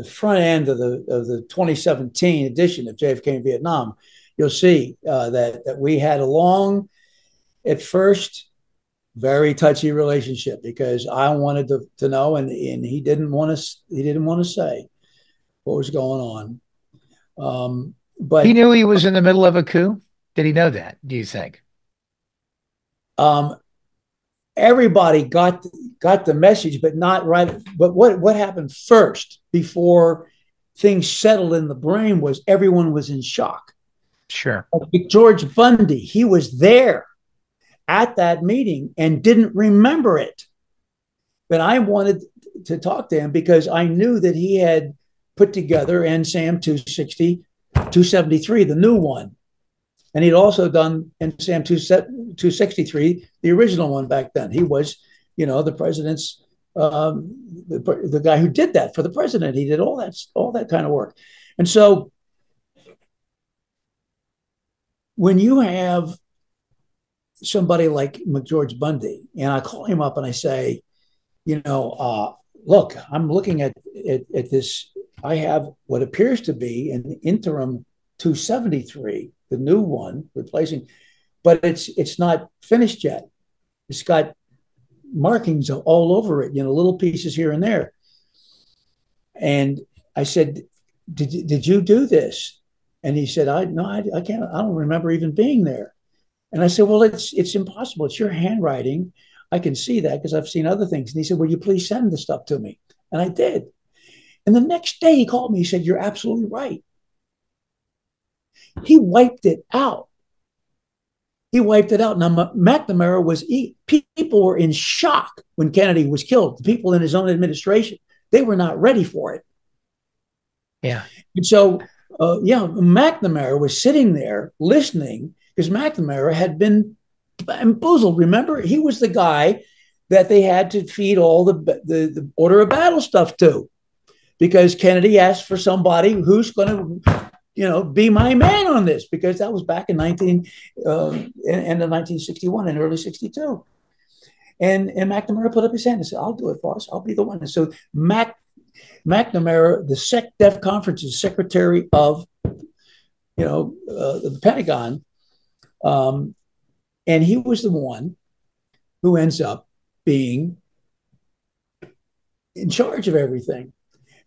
front end of the 2017 edition of JFK in Vietnam, you'll see that we had a long, at first, very touchy relationship, because I wanted to know, and he didn't want to say what was going on. But he knew he was in the middle of a coup. Did he know that, do you think? um, everybody got the message, but not right. But what happened first, before things settled in the brain, was everyone was in shock. Sure. Like George Bundy, he was there at that meeting and didn't remember it. But I wanted to talk to him because I knew that he had put together NSAM 273, the new one. And he'd also done NSAM 263, the original one back then. He was, the president's, the guy who did that for the president. He did all that kind of work. And so when you have somebody like George Bundy, and I call him up and I say, look, I'm looking at this. I have what appears to be an interim 273, the new one replacing, but it's not finished yet. It's got markings all over it, little pieces here and there. And I said, did you do this? And he said, I can't, I don't remember even being there. And I said, well, it's impossible. It's your handwriting. I can see that because I've seen other things. And he said, will you please send the stuff to me? And I did. And the next day he called me. He said, you're absolutely right. He wiped it out. Now, McNamara people were in shock when Kennedy was killed. The people in his own administration, they were not ready for it. Yeah. And so, McNamara was sitting there listening, because McNamara had been bamboozled. Remember, he was the guy that they had to feed all the order of battle stuff to, because Kennedy asked for somebody who's going to, be my man on this, because that was back in end of 1961 and early 62. And McNamara put up his hand and said, I'll do it, boss. I'll be the one. And so McNamara, the SecDef conference's secretary of, the Pentagon, and he was the one who ends up being in charge of everything.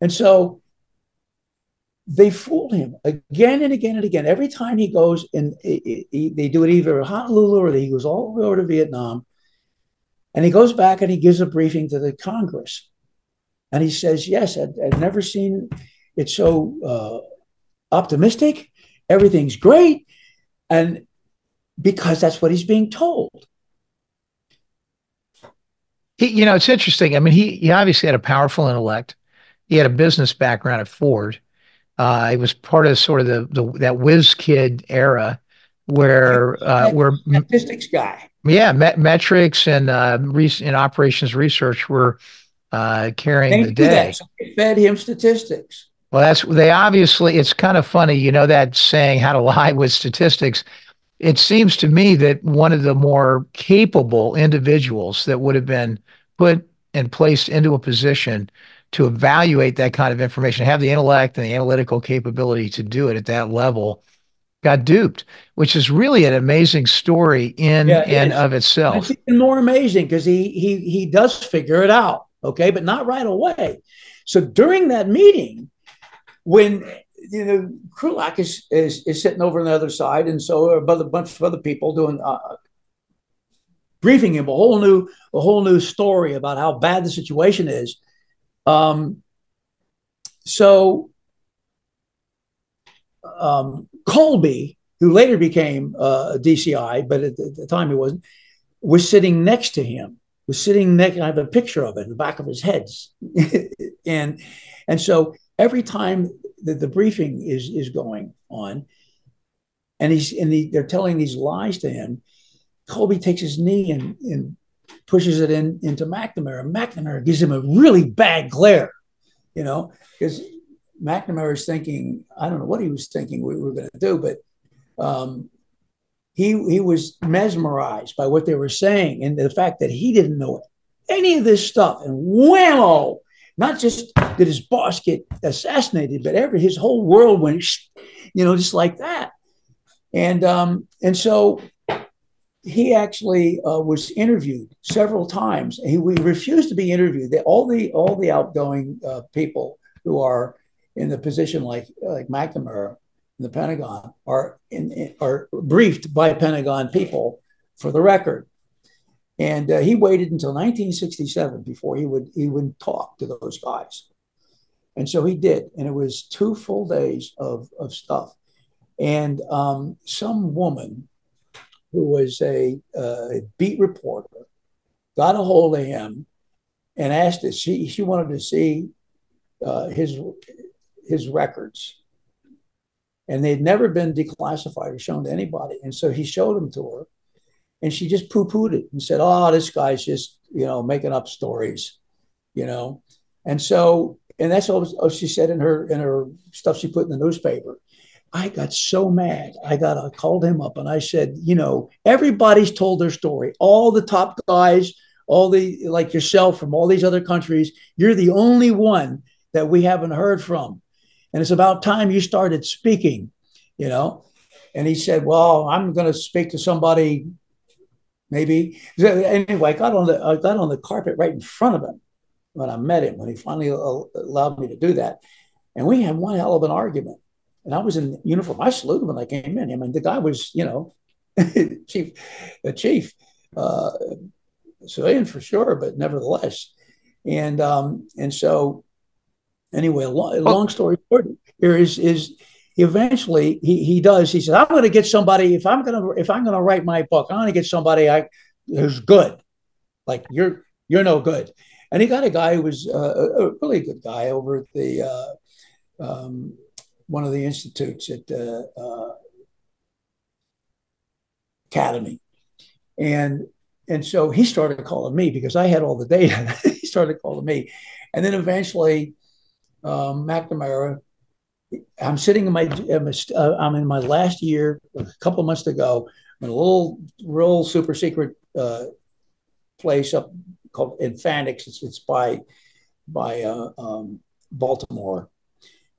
And so they fooled him again and again and again. Every time he goes, and they do it either in Honolulu or he goes all the way over to Vietnam, and he goes back and he gives a briefing to the Congress. And he says, yes, I've never seen it so optimistic. Everything's great. And because that's what he's being told. It's interesting. I mean, he obviously had a powerful intellect. He had a business background at Ford. He was part of sort of that whiz kid era where statistics guy. Yeah, metrics and operations research were carrying the day. So they fed him statistics. Well, it's kind of funny, that saying, how to lie with statistics. It seems to me that one of the more capable individuals that would have been put and placed into a position to evaluate that kind of information, have the intellect and the analytical capability to do it at that level, got duped, which is really an amazing story in and of itself. It's even more amazing because he does figure it out, okay, but not right away. So during that meeting, when Krulak is sitting over on the other side, and so a bunch of other people doing briefing him a whole new story about how bad the situation is. Colby, who later became a DCI, but at the time he wasn't, was sitting next to him. I have a picture of it in the back of his head, and so every time the briefing is going on, and they're telling these lies to him, Colby takes his knee and pushes it into McNamara. McNamara gives him a really bad glare, because McNamara is thinking, I don't know what he was thinking we were going to do, but he was mesmerized by what they were saying and the fact that he didn't know it. any of this stuff. And whammo, not just did his boss get assassinated, but his whole world went, just like that. And so he actually was interviewed several times. We refused to be interviewed. All the outgoing people who are in the position like McNamara in the Pentagon are briefed by Pentagon people for the record. And he waited until 1967 before he would talk to those guys. And so he did. And it was 2 full days of stuff. And some woman who was a beat reporter got a hold of him and asked us, she wanted to see his records. And they'd never been declassified or shown to anybody. And so he showed them to her. And she just poo-pooed it and said, oh, this guy's just, making up stories, And so, and that's all she said in her stuff she put in the newspaper. I got so mad. I called him up and I said, everybody's told their story. All the top guys, all the, like yourself from all these other countries, you're the only one that we haven't heard from. And it's about time you started speaking, And he said, well, I'm going to speak to somebody, maybe. Anyway, I got on the carpet right in front of him when I met him, when he finally allowed me to do that. And we had one hell of an argument. And I was in uniform. I saluted him when I came in. I mean, the guy was, chief, civilian for sure, but nevertheless. And so, anyway, long story short, here is eventually he does. He said, "I'm going to get somebody. If I'm going to write my book, I'm going to get somebody who's good. Like you're no good." And he got a guy who was a really good guy over at the one of the institutes at Academy, and so he started calling me because I had all the data. He started calling me, and then eventually McNamara. I'm sitting in I'm in my last year, a couple of months to go, in a little real super secret place up called in Phoenix. It's by Baltimore.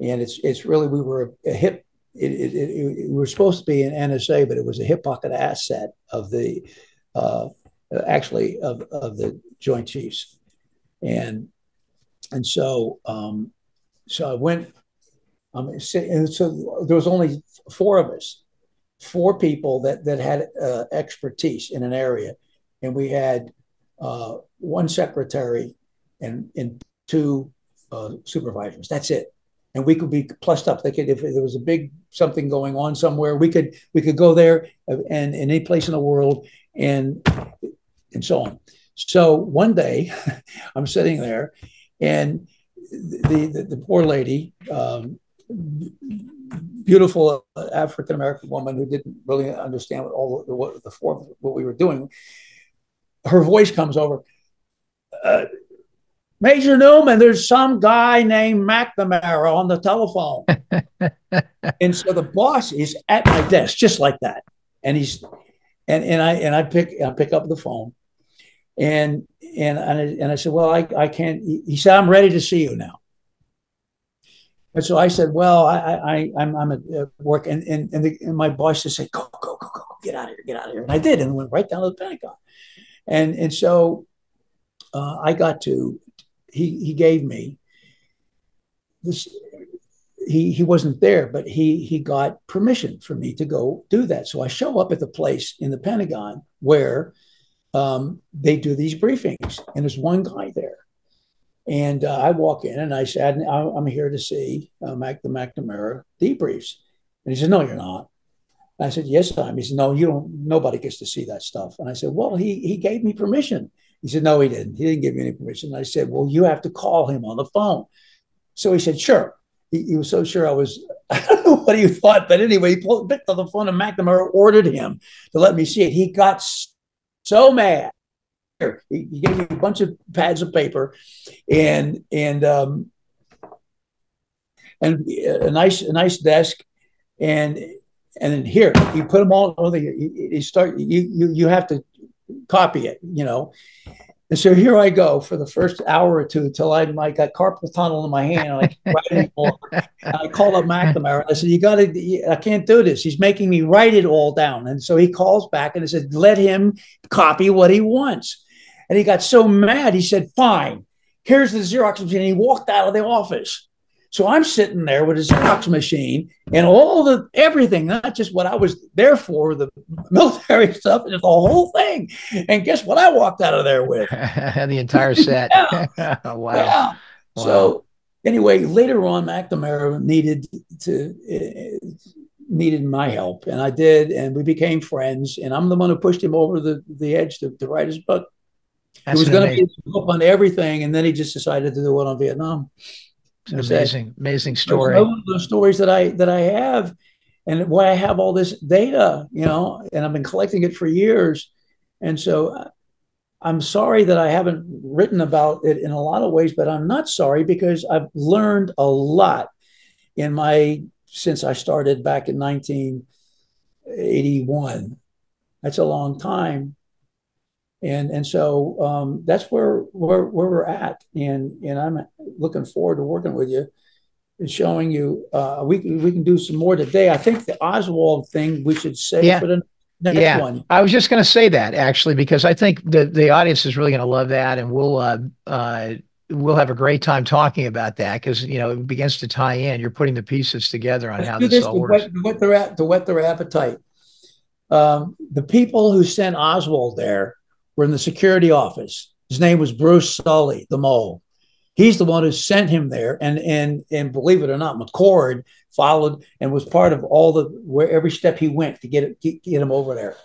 And it's really, we were a hip, we were supposed to be an NSA, but it was a hip pocket asset of the, actually of the Joint Chiefs. And so I went, and so there was only 4 of us, 4 people that had expertise in an area. And we had 1 secretary and 2 supervisors. That's it. And we could be plussed up. They could, if there was a big something going on somewhere, we could go there and in any place in the world and so on. So one day, I'm sitting there, and the poor lady, beautiful African American woman who didn't really understand what we were doing. Her voice comes over. Major Newman, there's some guy named McNamara on the telephone. And so the boss is at my desk, just like that. And I pick up the phone. And I said, well, I can't. He said, I'm ready to see you now. And so I said, well, I'm at work. And my boss just said, go, get out of here. And I did, and went right down to the Pentagon. And so I got to, he gave me this, he wasn't there, but he got permission for me to go do that. So I show up at the place in the Pentagon where they do these briefings, and there's one guy there. And I walk in and I said, I'm here to see the McNamara debriefs. And he said, no, you're not. And I said, yes, I am. He said, no, nobody gets to see that stuff. And I said, well, he gave me permission. He said, no, he didn't. He didn't give me any permission. And I said, well, you have to call him on the phone. So he said, sure. He was so sure I was, I don't know what he thought, but anyway, he picked up the phone and McNamara ordered him to let me see it. He got so mad. He gave me a bunch of pads of paper and a nice desk, and then here you put them all over. You have to copy it, And so here I go for the first hour or two till I got carpal tunnel in my hand and I can't write anymore. And I called up McNamara and I said, "You got to, I can't do this. He's making me write it all down." And so he calls back and he said, "Let him copy what he wants." And he got so mad, he said, "Fine, here's the Xerox machine." And he walked out of the office. So I'm sitting there with a Xerox machine and all the everything, not just what I was there for, the military stuff, and the whole thing. And guess what I walked out of there with? The entire set. Yeah, Wow. yeah. Wow. So anyway, later on, McNamara needed my help, and I did, and we became friends. And I'm the one who pushed him over the edge to write his book. It That's was an going to be amazing, a book on everything, and then he just decided to do it on Vietnam. it's an amazing, amazing Those story. are the stories that I have, and why I have all this data, and I've been collecting it for years. And so I'm sorry that I haven't written about it in a lot of ways, but I'm not sorry because I've learned a lot in my since I started back in 1981. That's a long time, and so that's where we're at, and I'm looking forward to working with you and showing you. We can do some more today. I think the Oswald thing we should save Yeah. for the next Yeah. one. I was just going to say that actually, because I think the audience is really going to love that. And we'll have a great time talking about that because, it begins to tie in. You're putting the pieces together on Let's how do this this all works. to whet their appetite. The people who sent Oswald there were in the security office. His name was Bruce Sully, the mole. He's the one who sent him there, and believe it or not, McCord followed and was part of all where every step he went to get him over there.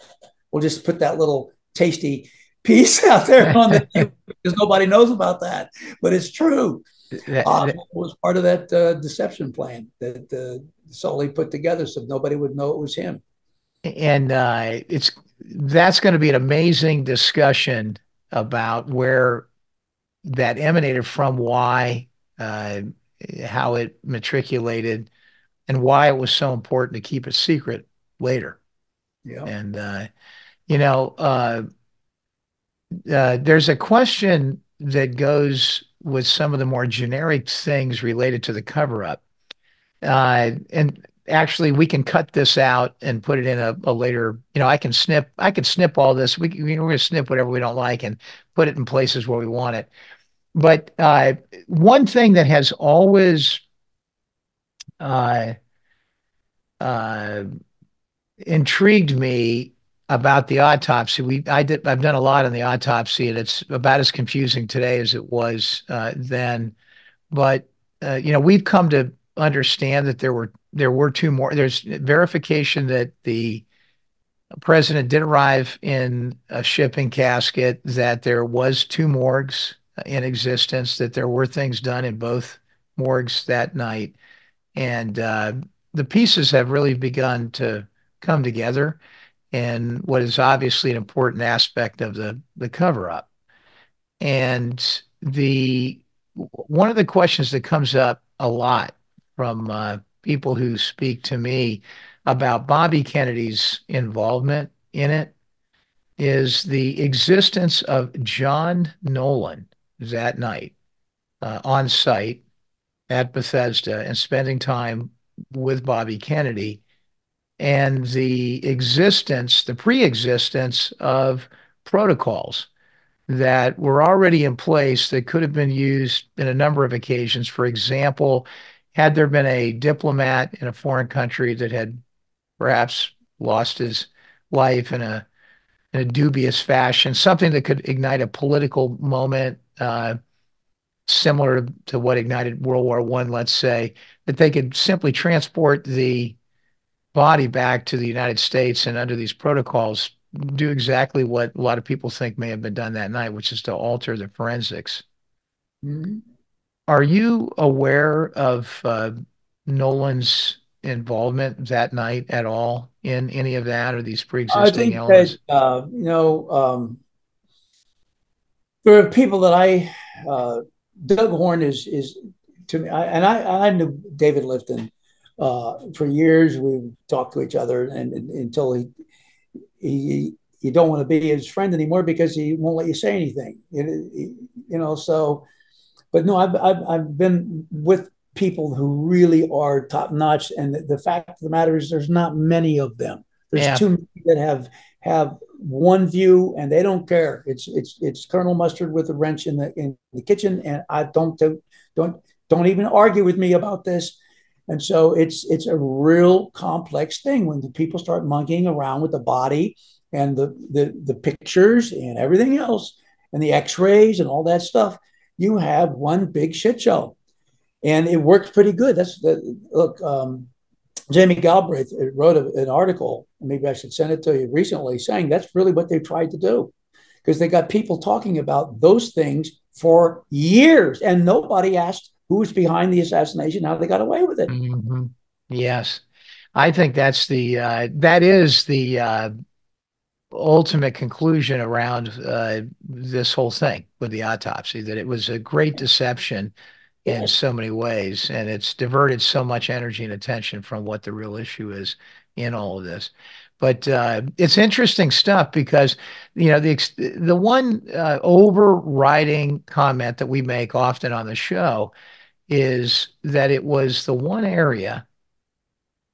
We'll just put that little tasty piece out there on the because nobody knows about that, but it's true. Oswald was part of that deception plan that Sully put together, so nobody would know it was him. And that's going to be an amazing discussion about where that emanated from, why, uh, how it matriculated, and why it was so important to keep it secret later. Yeah. And you know, there's a question that goes with some of the more generic things related to the cover up. And actually, we can cut this out and put it in a later, I can snip all this. We're going to snip whatever we don't like and put it in places where we want it. But one thing that has always uh, uh, intrigued me about the autopsy. I've done a lot on the autopsy, and it's about as confusing today as it was then. But we've come to understand that there were two more. There's verification that the president did arrive in a shipping casket, that there was two morgues in existence, that there were things done in both morgues that night, and the pieces have really begun to come together. And what is obviously an important aspect of the cover up. And the one of the questions that comes up a lot from people who speak to me about Bobby Kennedy's involvement in it is the existence of John Nolan that night on site at Bethesda and spending time with Bobby Kennedy, and the pre-existence of protocols that were already in place that could have been used in a number of occasions. For example, had there been a diplomat in a foreign country that had perhaps lost his life in a dubious fashion, something that could ignite a political moment, similar to what ignited World War I, let's say, that they could simply transport the body back to the United States and under these protocols do exactly what a lot of people think may have been done that night, which is to alter the forensics. Mm-hmm. Are you aware of Nolan's involvement that night at all in any of that or these I pre-existing think that elements? there are people that Doug Horn is to me, I knew David Lifton for years. We talked to each other, and until he you don't want to be his friend anymore because he won't let you say anything. So, but no, I've been with people who really are top notch, and the fact of the matter is, there's not many of them. There's Yeah. too many that have one view, and they don't care. It's Colonel Mustard with a wrench in the kitchen, and I don't even argue with me about this. And so it's a real complex thing when the people start monkeying around with the body and the pictures and everything else and the X-rays and all that stuff. You have one big shit show, and it works pretty good. Look. Jamie Galbraith wrote an article, maybe I should send it to you recently, saying that's really what they tried to do, because they got people talking about those things for years, and nobody asked who was behind the assassination, how they got away with it. Mm-hmm. Yes. I think that is the ultimate conclusion around this whole thing with the autopsy, that it was a great deception in Yes. so many ways, and it's diverted so much energy and attention from what the real issue is in all of this. But it's interesting stuff because, the one overriding comment that we make often on the show is that it was the one area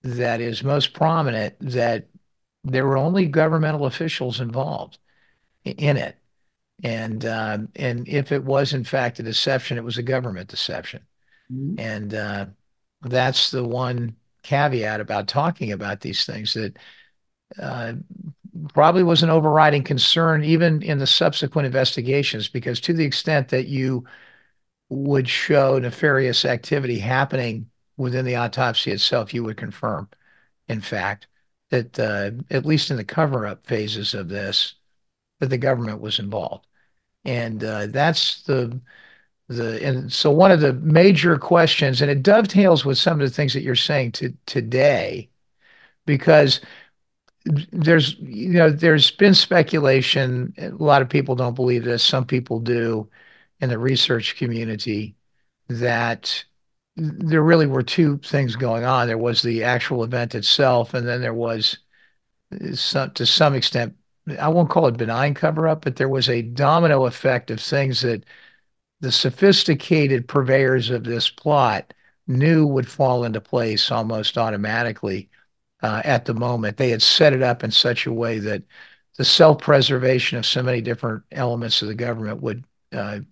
that is most prominent that there were only governmental officials involved in it. And if it was in fact a deception, it was a government deception. Mhm. And that's the one caveat about talking about these things, that uh, probably was an overriding concern even in the subsequent investigations, because to the extent that you would show nefarious activity happening within the autopsy itself, you would confirm, in fact, that at least in the cover-up phases of this, that the government was involved. And that's and so one of the major questions, and it dovetails with some of the things that you're saying today, because there's been speculation. A lot of people don't believe this. Some people do in the research community, that there really were two things going on. There was the actual event itself, and then there was to some extent, I won't call it benign cover up, but there was a domino effect of things that the sophisticated purveyors of this plot knew would fall into place almost automatically at the moment. They had set it up in such a way that the self-preservation of so many different elements of the government would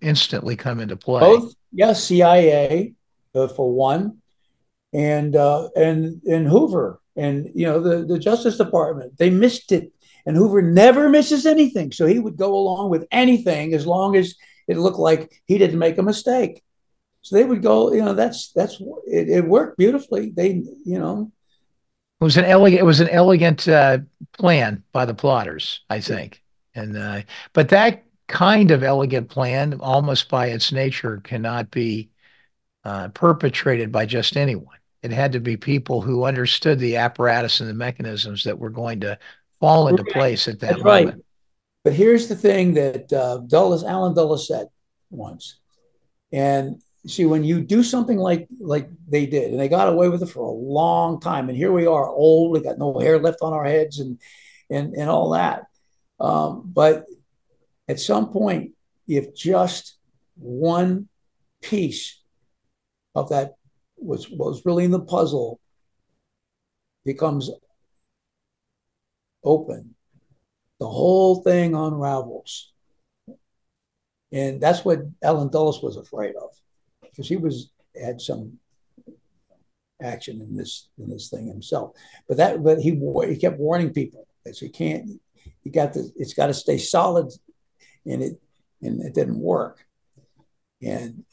instantly come into play. Both, yes, CIA for one, and Hoover, and the Justice Department. They missed it, and Hoover never misses anything. So he would go along with anything as long as it looked like he didn't make a mistake. So they would go. That's it. It worked beautifully. It was an elegant plan by the plotters, I think. And but that kind of elegant plan, almost by its nature, cannot be perpetrated by just anyone. It had to be people who understood the apparatus and the mechanisms that were going to fall into place at that That's right. moment. But here's the thing that Alan Dulles said once. And see, when you do something like they did, and they got away with it for a long time, and here we are, old, we got no hair left on our heads, and all that. But at some point, if just one piece of that was really in the puzzle becomes open, the whole thing unravels. And that's what Alan Dulles was afraid of, because he had some action in this thing himself. But he kept warning people that it's got to stay solid, and it didn't work. And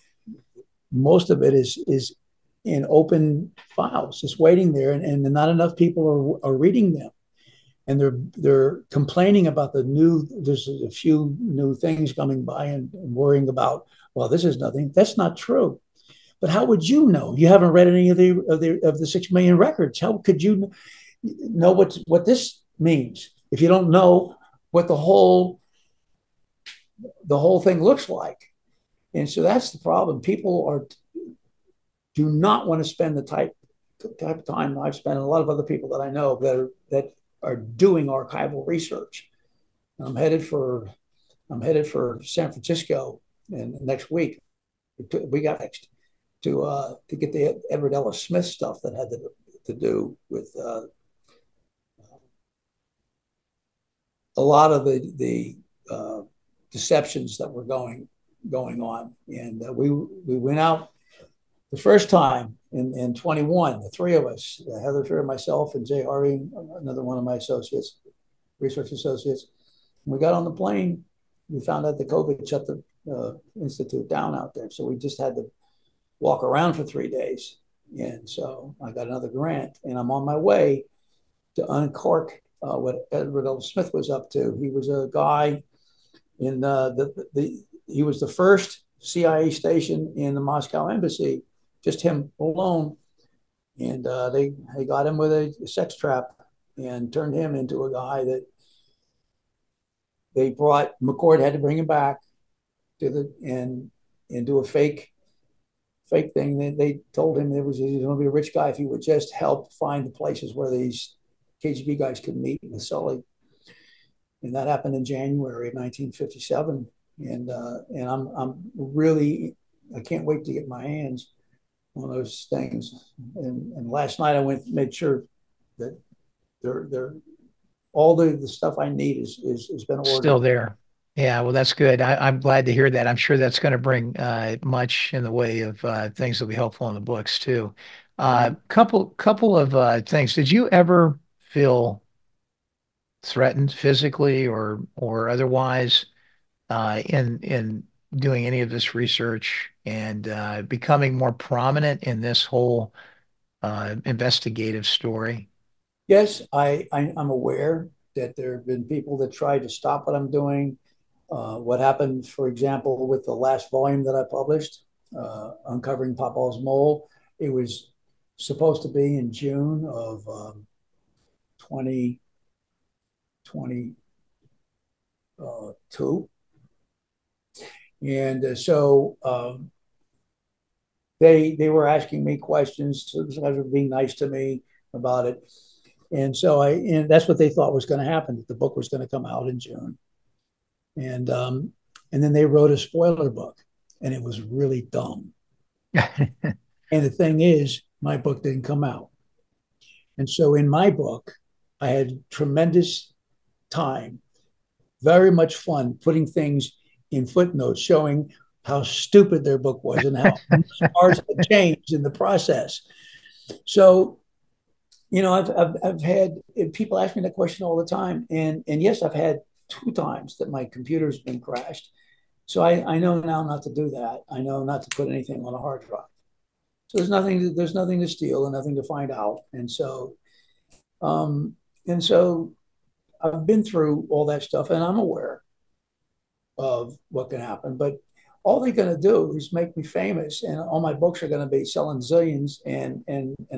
most of it is in open files, just waiting there, and not enough people are reading them. And they're complaining about there's a few new things coming by, and worrying about, well, this is nothing. That's not true. But how would you know? You haven't read any of the 6 million records. How could you know what this means if you don't know what the whole thing looks like? And so that's the problem. People do not want to spend the type of time I've spent, and a lot of other people that I know that are doing archival research. I'm headed for I'm headed for San Francisco in next week. We got next to get the Edward Ellis Smith stuff that had to do with a lot of the deceptions that were going on, and we went out the first time in 21. The three of us, Heather Fair, myself, and Jay Harvey, another one of my associates, research associates. When we got on the plane, we found out the COVID shut the institute down out there, so we just had to walk around for 3 days. And so I got another grant, and I'm on my way to uncork what Edward L. Smith was up to. He was a guy in he was the first CIA station in the Moscow embassy, just him alone. And they got him with a sex trap and turned him into a guy that they brought. McCord had to bring him back to and do a fake thing. They told him he was going to be a rich guy if he would just help find the places where these KGB guys could meet in Sully. And that happened in January of 1957. And I'm really, I can't wait to get my hands on those things. And last night I made sure that they're all the stuff I need has been Still ordered. there. Yeah, well, that's good. I'm glad to hear that. I'm sure that's going to bring much in the way of things that'll be helpful in the books too. Couple of things. Did you ever feel threatened physically or otherwise in doing any of this research and becoming more prominent in this whole investigative story? Yes, I'm aware that there have been people that tried to stop what I'm doing. What happened, for example, with the last volume that I published, Uncovering Popol's Mole, it was supposed to be in June of 2022. And so they were asking me questions. So they were being nice to me about it. And that's what they thought was going to happen, that the book was going to come out in June. And then they wrote a spoiler book, and it was really dumb. And the thing is, my book didn't come out. And so in my book, I had tremendous time, very much fun putting things in footnotes showing how stupid their book was and how ours had changed in the process. So, I've had people ask me that question all the time. And yes, I've had two times that my computer's been crashed. So I know now not to do that. I know not to put anything on a hard drive. So there's nothing to steal and nothing to find out. Um, and so I've been through all that stuff, and I'm aware of what can happen. But all they're going to do is make me famous, and all my books are going to be selling zillions, and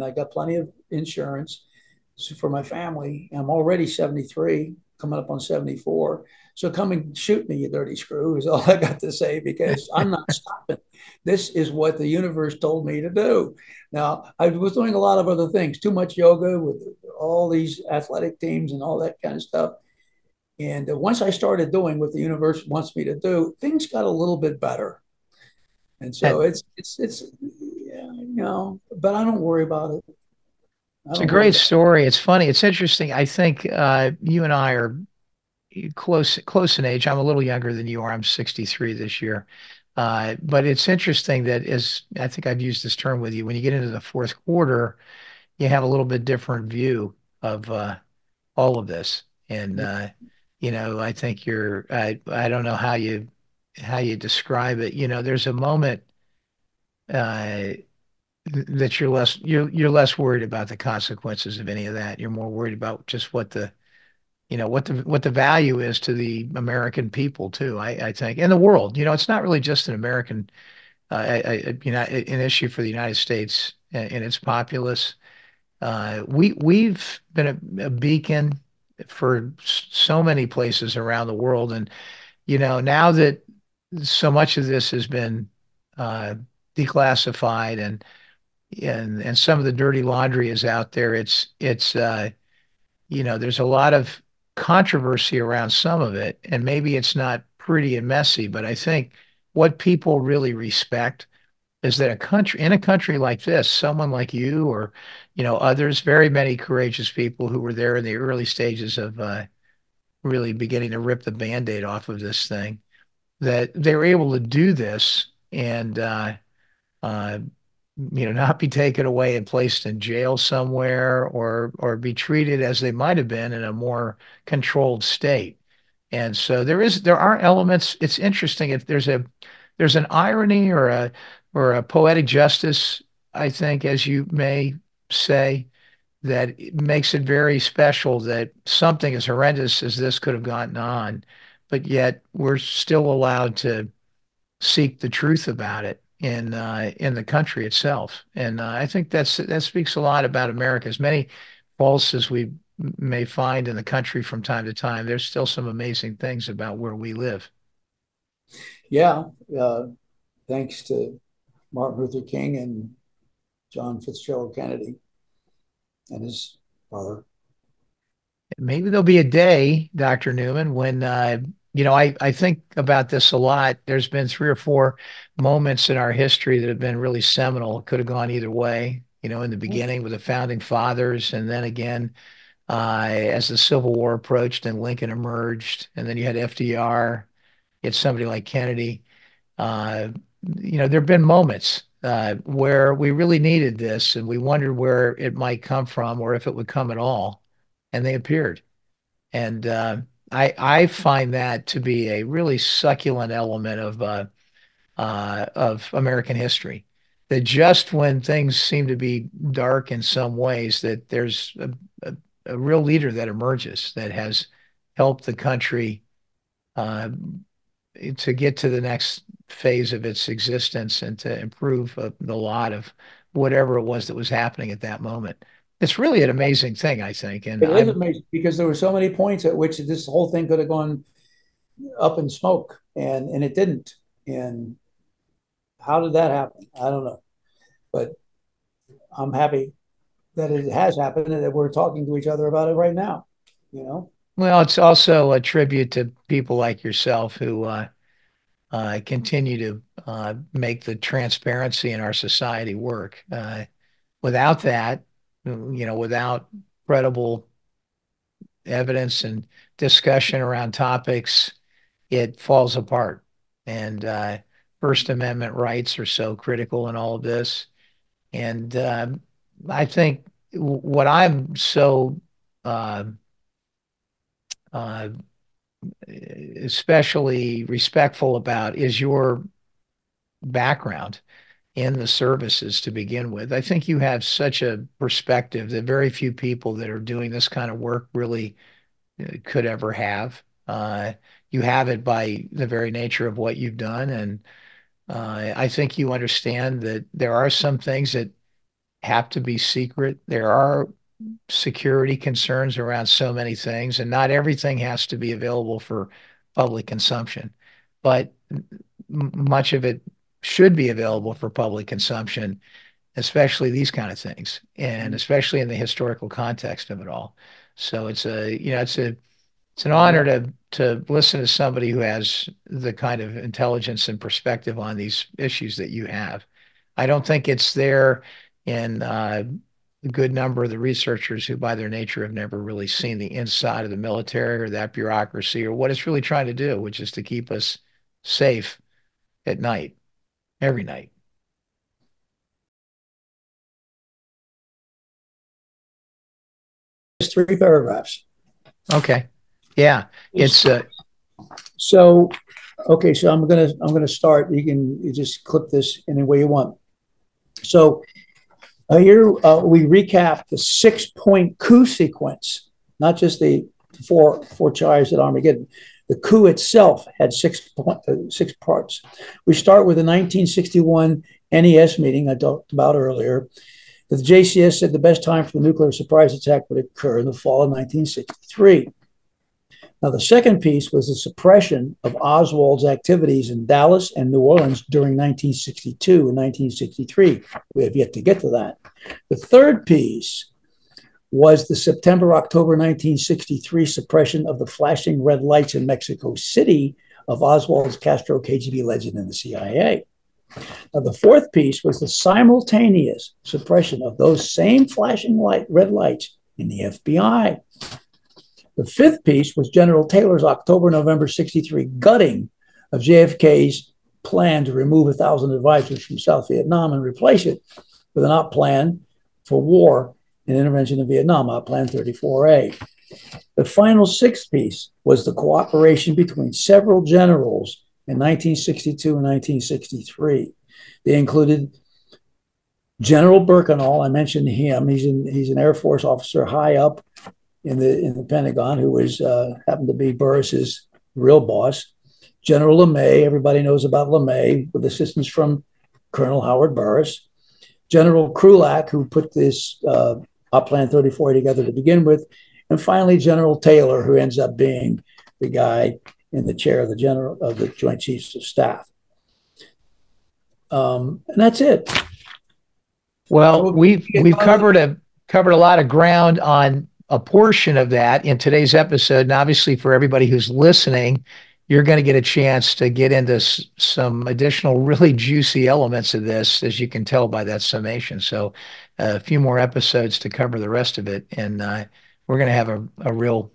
I got plenty of insurance for my family. I'm already 73, coming up on 74. So come and shoot me, you dirty screw, is all I got to say, because I'm not stopping. This is what the universe told me to do. Now, I was doing a lot of other things, too much yoga with all these athletic teams and all that kind of stuff. And once I started doing what the universe wants me to do, things got a little bit better. And so And it's yeah, but I don't worry about it. I it's a don't worry great about story. It's funny. It's interesting. I think you and I are close in age. I'm a little younger than you are. I'm 63 this year. But it's interesting that as I think I've used this term with you, when you get into the fourth quarter, you have a little bit different view of all of this. And it. I think I don't know how you describe it. There's a moment uh that you're less worried about the consequences of any of that. You're more worried about just what the value is to the American people too. I think, and the world. It's not really just an American, an issue for the United States and its populace. We've been a beacon for so many places around the world, and now that so much of this has been uh, declassified and some of the dirty laundry is out there, it's there's a lot of controversy around some of it, and maybe it's not pretty and messy, but I think what people really respect is that in a country like this, someone like you or, others, very many courageous people who were there in the early stages of really beginning to rip the Band-Aid off of this thing, that they were able to do this and uh, not be taken away and placed in jail somewhere or be treated as they might have been in a more controlled state. And so there are elements. It's interesting if there's an irony or a poetic justice, I think, as you may say, that it makes it very special that something as horrendous as this could have gotten on, but yet we're still allowed to seek the truth about it in the country itself. And I think that speaks a lot about America. As many faults as we may find in the country from time to time, there's still some amazing things about where we live. Yeah, thanks to Martin Luther King and John Fitzgerald Kennedy and his father. Maybe there'll be a day, Dr. Newman, when I think about this a lot. There's been three or four moments in our history that have been really seminal. It could have gone either way, in the beginning with the founding fathers, and then again as the Civil War approached and Lincoln emerged, and then you had FDR, you had somebody like Kennedy. Uh, there have been moments where we really needed this, and we wondered where it might come from or if it would come at all, and they appeared. And I find that to be a really succulent element of American history. That just when things seem to be dark in some ways, that there's a real leader that emerges that has helped the country uh, to get to the next phase of its existence and to improve the lot of whatever it was that was happening at that moment. It's really an amazing thing, I think. And It is amazing because there were so many points at which this whole thing could have gone up in smoke, and it didn't. And how did that happen? I don't know, but I'm happy that it has happened and that we're talking to each other about it right now. You know, well, it's also a tribute to people like yourself who continue to make the transparency in our society work. Without that, without credible evidence and discussion around topics, it falls apart. And First Amendment rights are so critical in all of this. And I think what I'm so uh, uh, especially respectful about is your background in the services to begin with. I think you have such a perspective that very few people that are doing this kind of work really could ever have. You have it by the very nature of what you've done. And I think you understand that there are some things that have to be secret. There are security concerns around so many things, and not everything has to be available for public consumption. But much of it should be available for public consumption, especially these kind of things, and especially in the historical context of it all. So it's an honor to listen to somebody who has the kind of intelligence and perspective on these issues that you have. I don't think it's there in a good number of the researchers who, by their nature, have never really seen the inside of the military or that bureaucracy or what it's really trying to do, which is to keep us safe at night, every night. it's 3 paragraphs. Okay. Yeah. It's So, okay, so I'm gonna start. You just clip this any way you want. So here we recap the 6 point coup sequence, not just the four chives at Armageddon. The coup itself had 6 parts. We start with the 1961 NES meeting I talked about earlier. The JCS said the best time for the nuclear surprise attack would occur in the fall of 1963. Now, the second piece was the suppression of Oswald's activities in Dallas and New Orleans during 1962 and 1963. We have yet to get to that. The third piece was the September-October 1963 suppression of the flashing red lights in Mexico City of Oswald's Castro KGB legend in the CIA. Now, the fourth piece was the simultaneous suppression of those same flashing red lights in the FBI. The fifth piece was General Taylor's October-November 63 gutting of JFK's plan to remove 1,000 advisors from South Vietnam and replace it with an op plan for war and intervention in Vietnam, op plan 34A. The final sixth piece was the cooperation between several generals in 1962 and 1963. They included General Birkenau. I mentioned him. He's an Air Force officer high up in the Pentagon who was happened to be Burris's real boss. General LeMay, everybody knows about LeMay, with assistance from Colonel Howard Burris. General Krulak, who put this Op Plan 34 together to begin with. And finally, General Taylor, who ends up being the guy in the chair of the Joint Chiefs of Staff. And that's it. Well, we've covered a lot of ground on a portion of that in today's episode. And obviously for everybody who's listening, you're going to get a chance to get into some additional really juicy elements of this, as you can tell by that summation. So a few more episodes to cover the rest of it. And we're going to have a real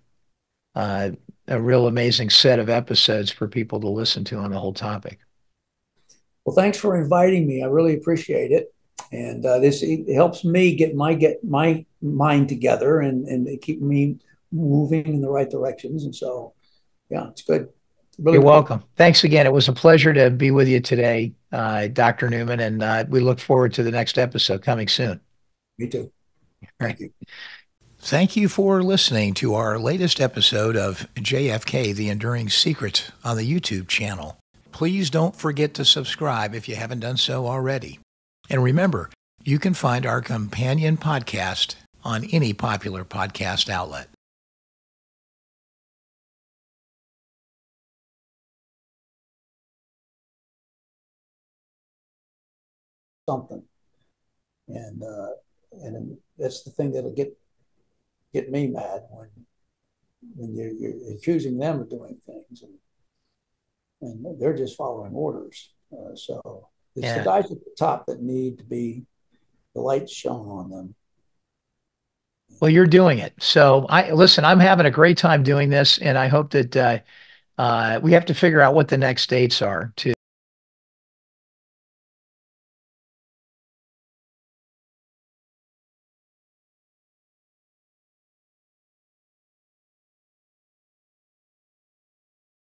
amazing set of episodes for people to listen to on the whole topic. Well, thanks for inviting me. I really appreciate it. And it helps me get my mind together and keep me moving in the right directions. And so, yeah, it's good. Really You're welcome. Thanks again. It was a pleasure to be with you today, Dr. Newman, and we look forward to the next episode coming soon. Me too. Thank you. Thank you for listening to our latest episode of JFK, The Enduring Secret on the YouTube channel. Please don't forget to subscribe if you haven't done so already. And remember, you can find our companion podcast on any popular podcast outlet. Something, and that's the thing that'll get me mad when you're accusing them of doing things, and they're just following orders. So it's the guys at the top that need to be the light shown on them. Well, you're doing it. So listen, I'm having a great time doing this, and I hope that we have to figure out what the next dates are to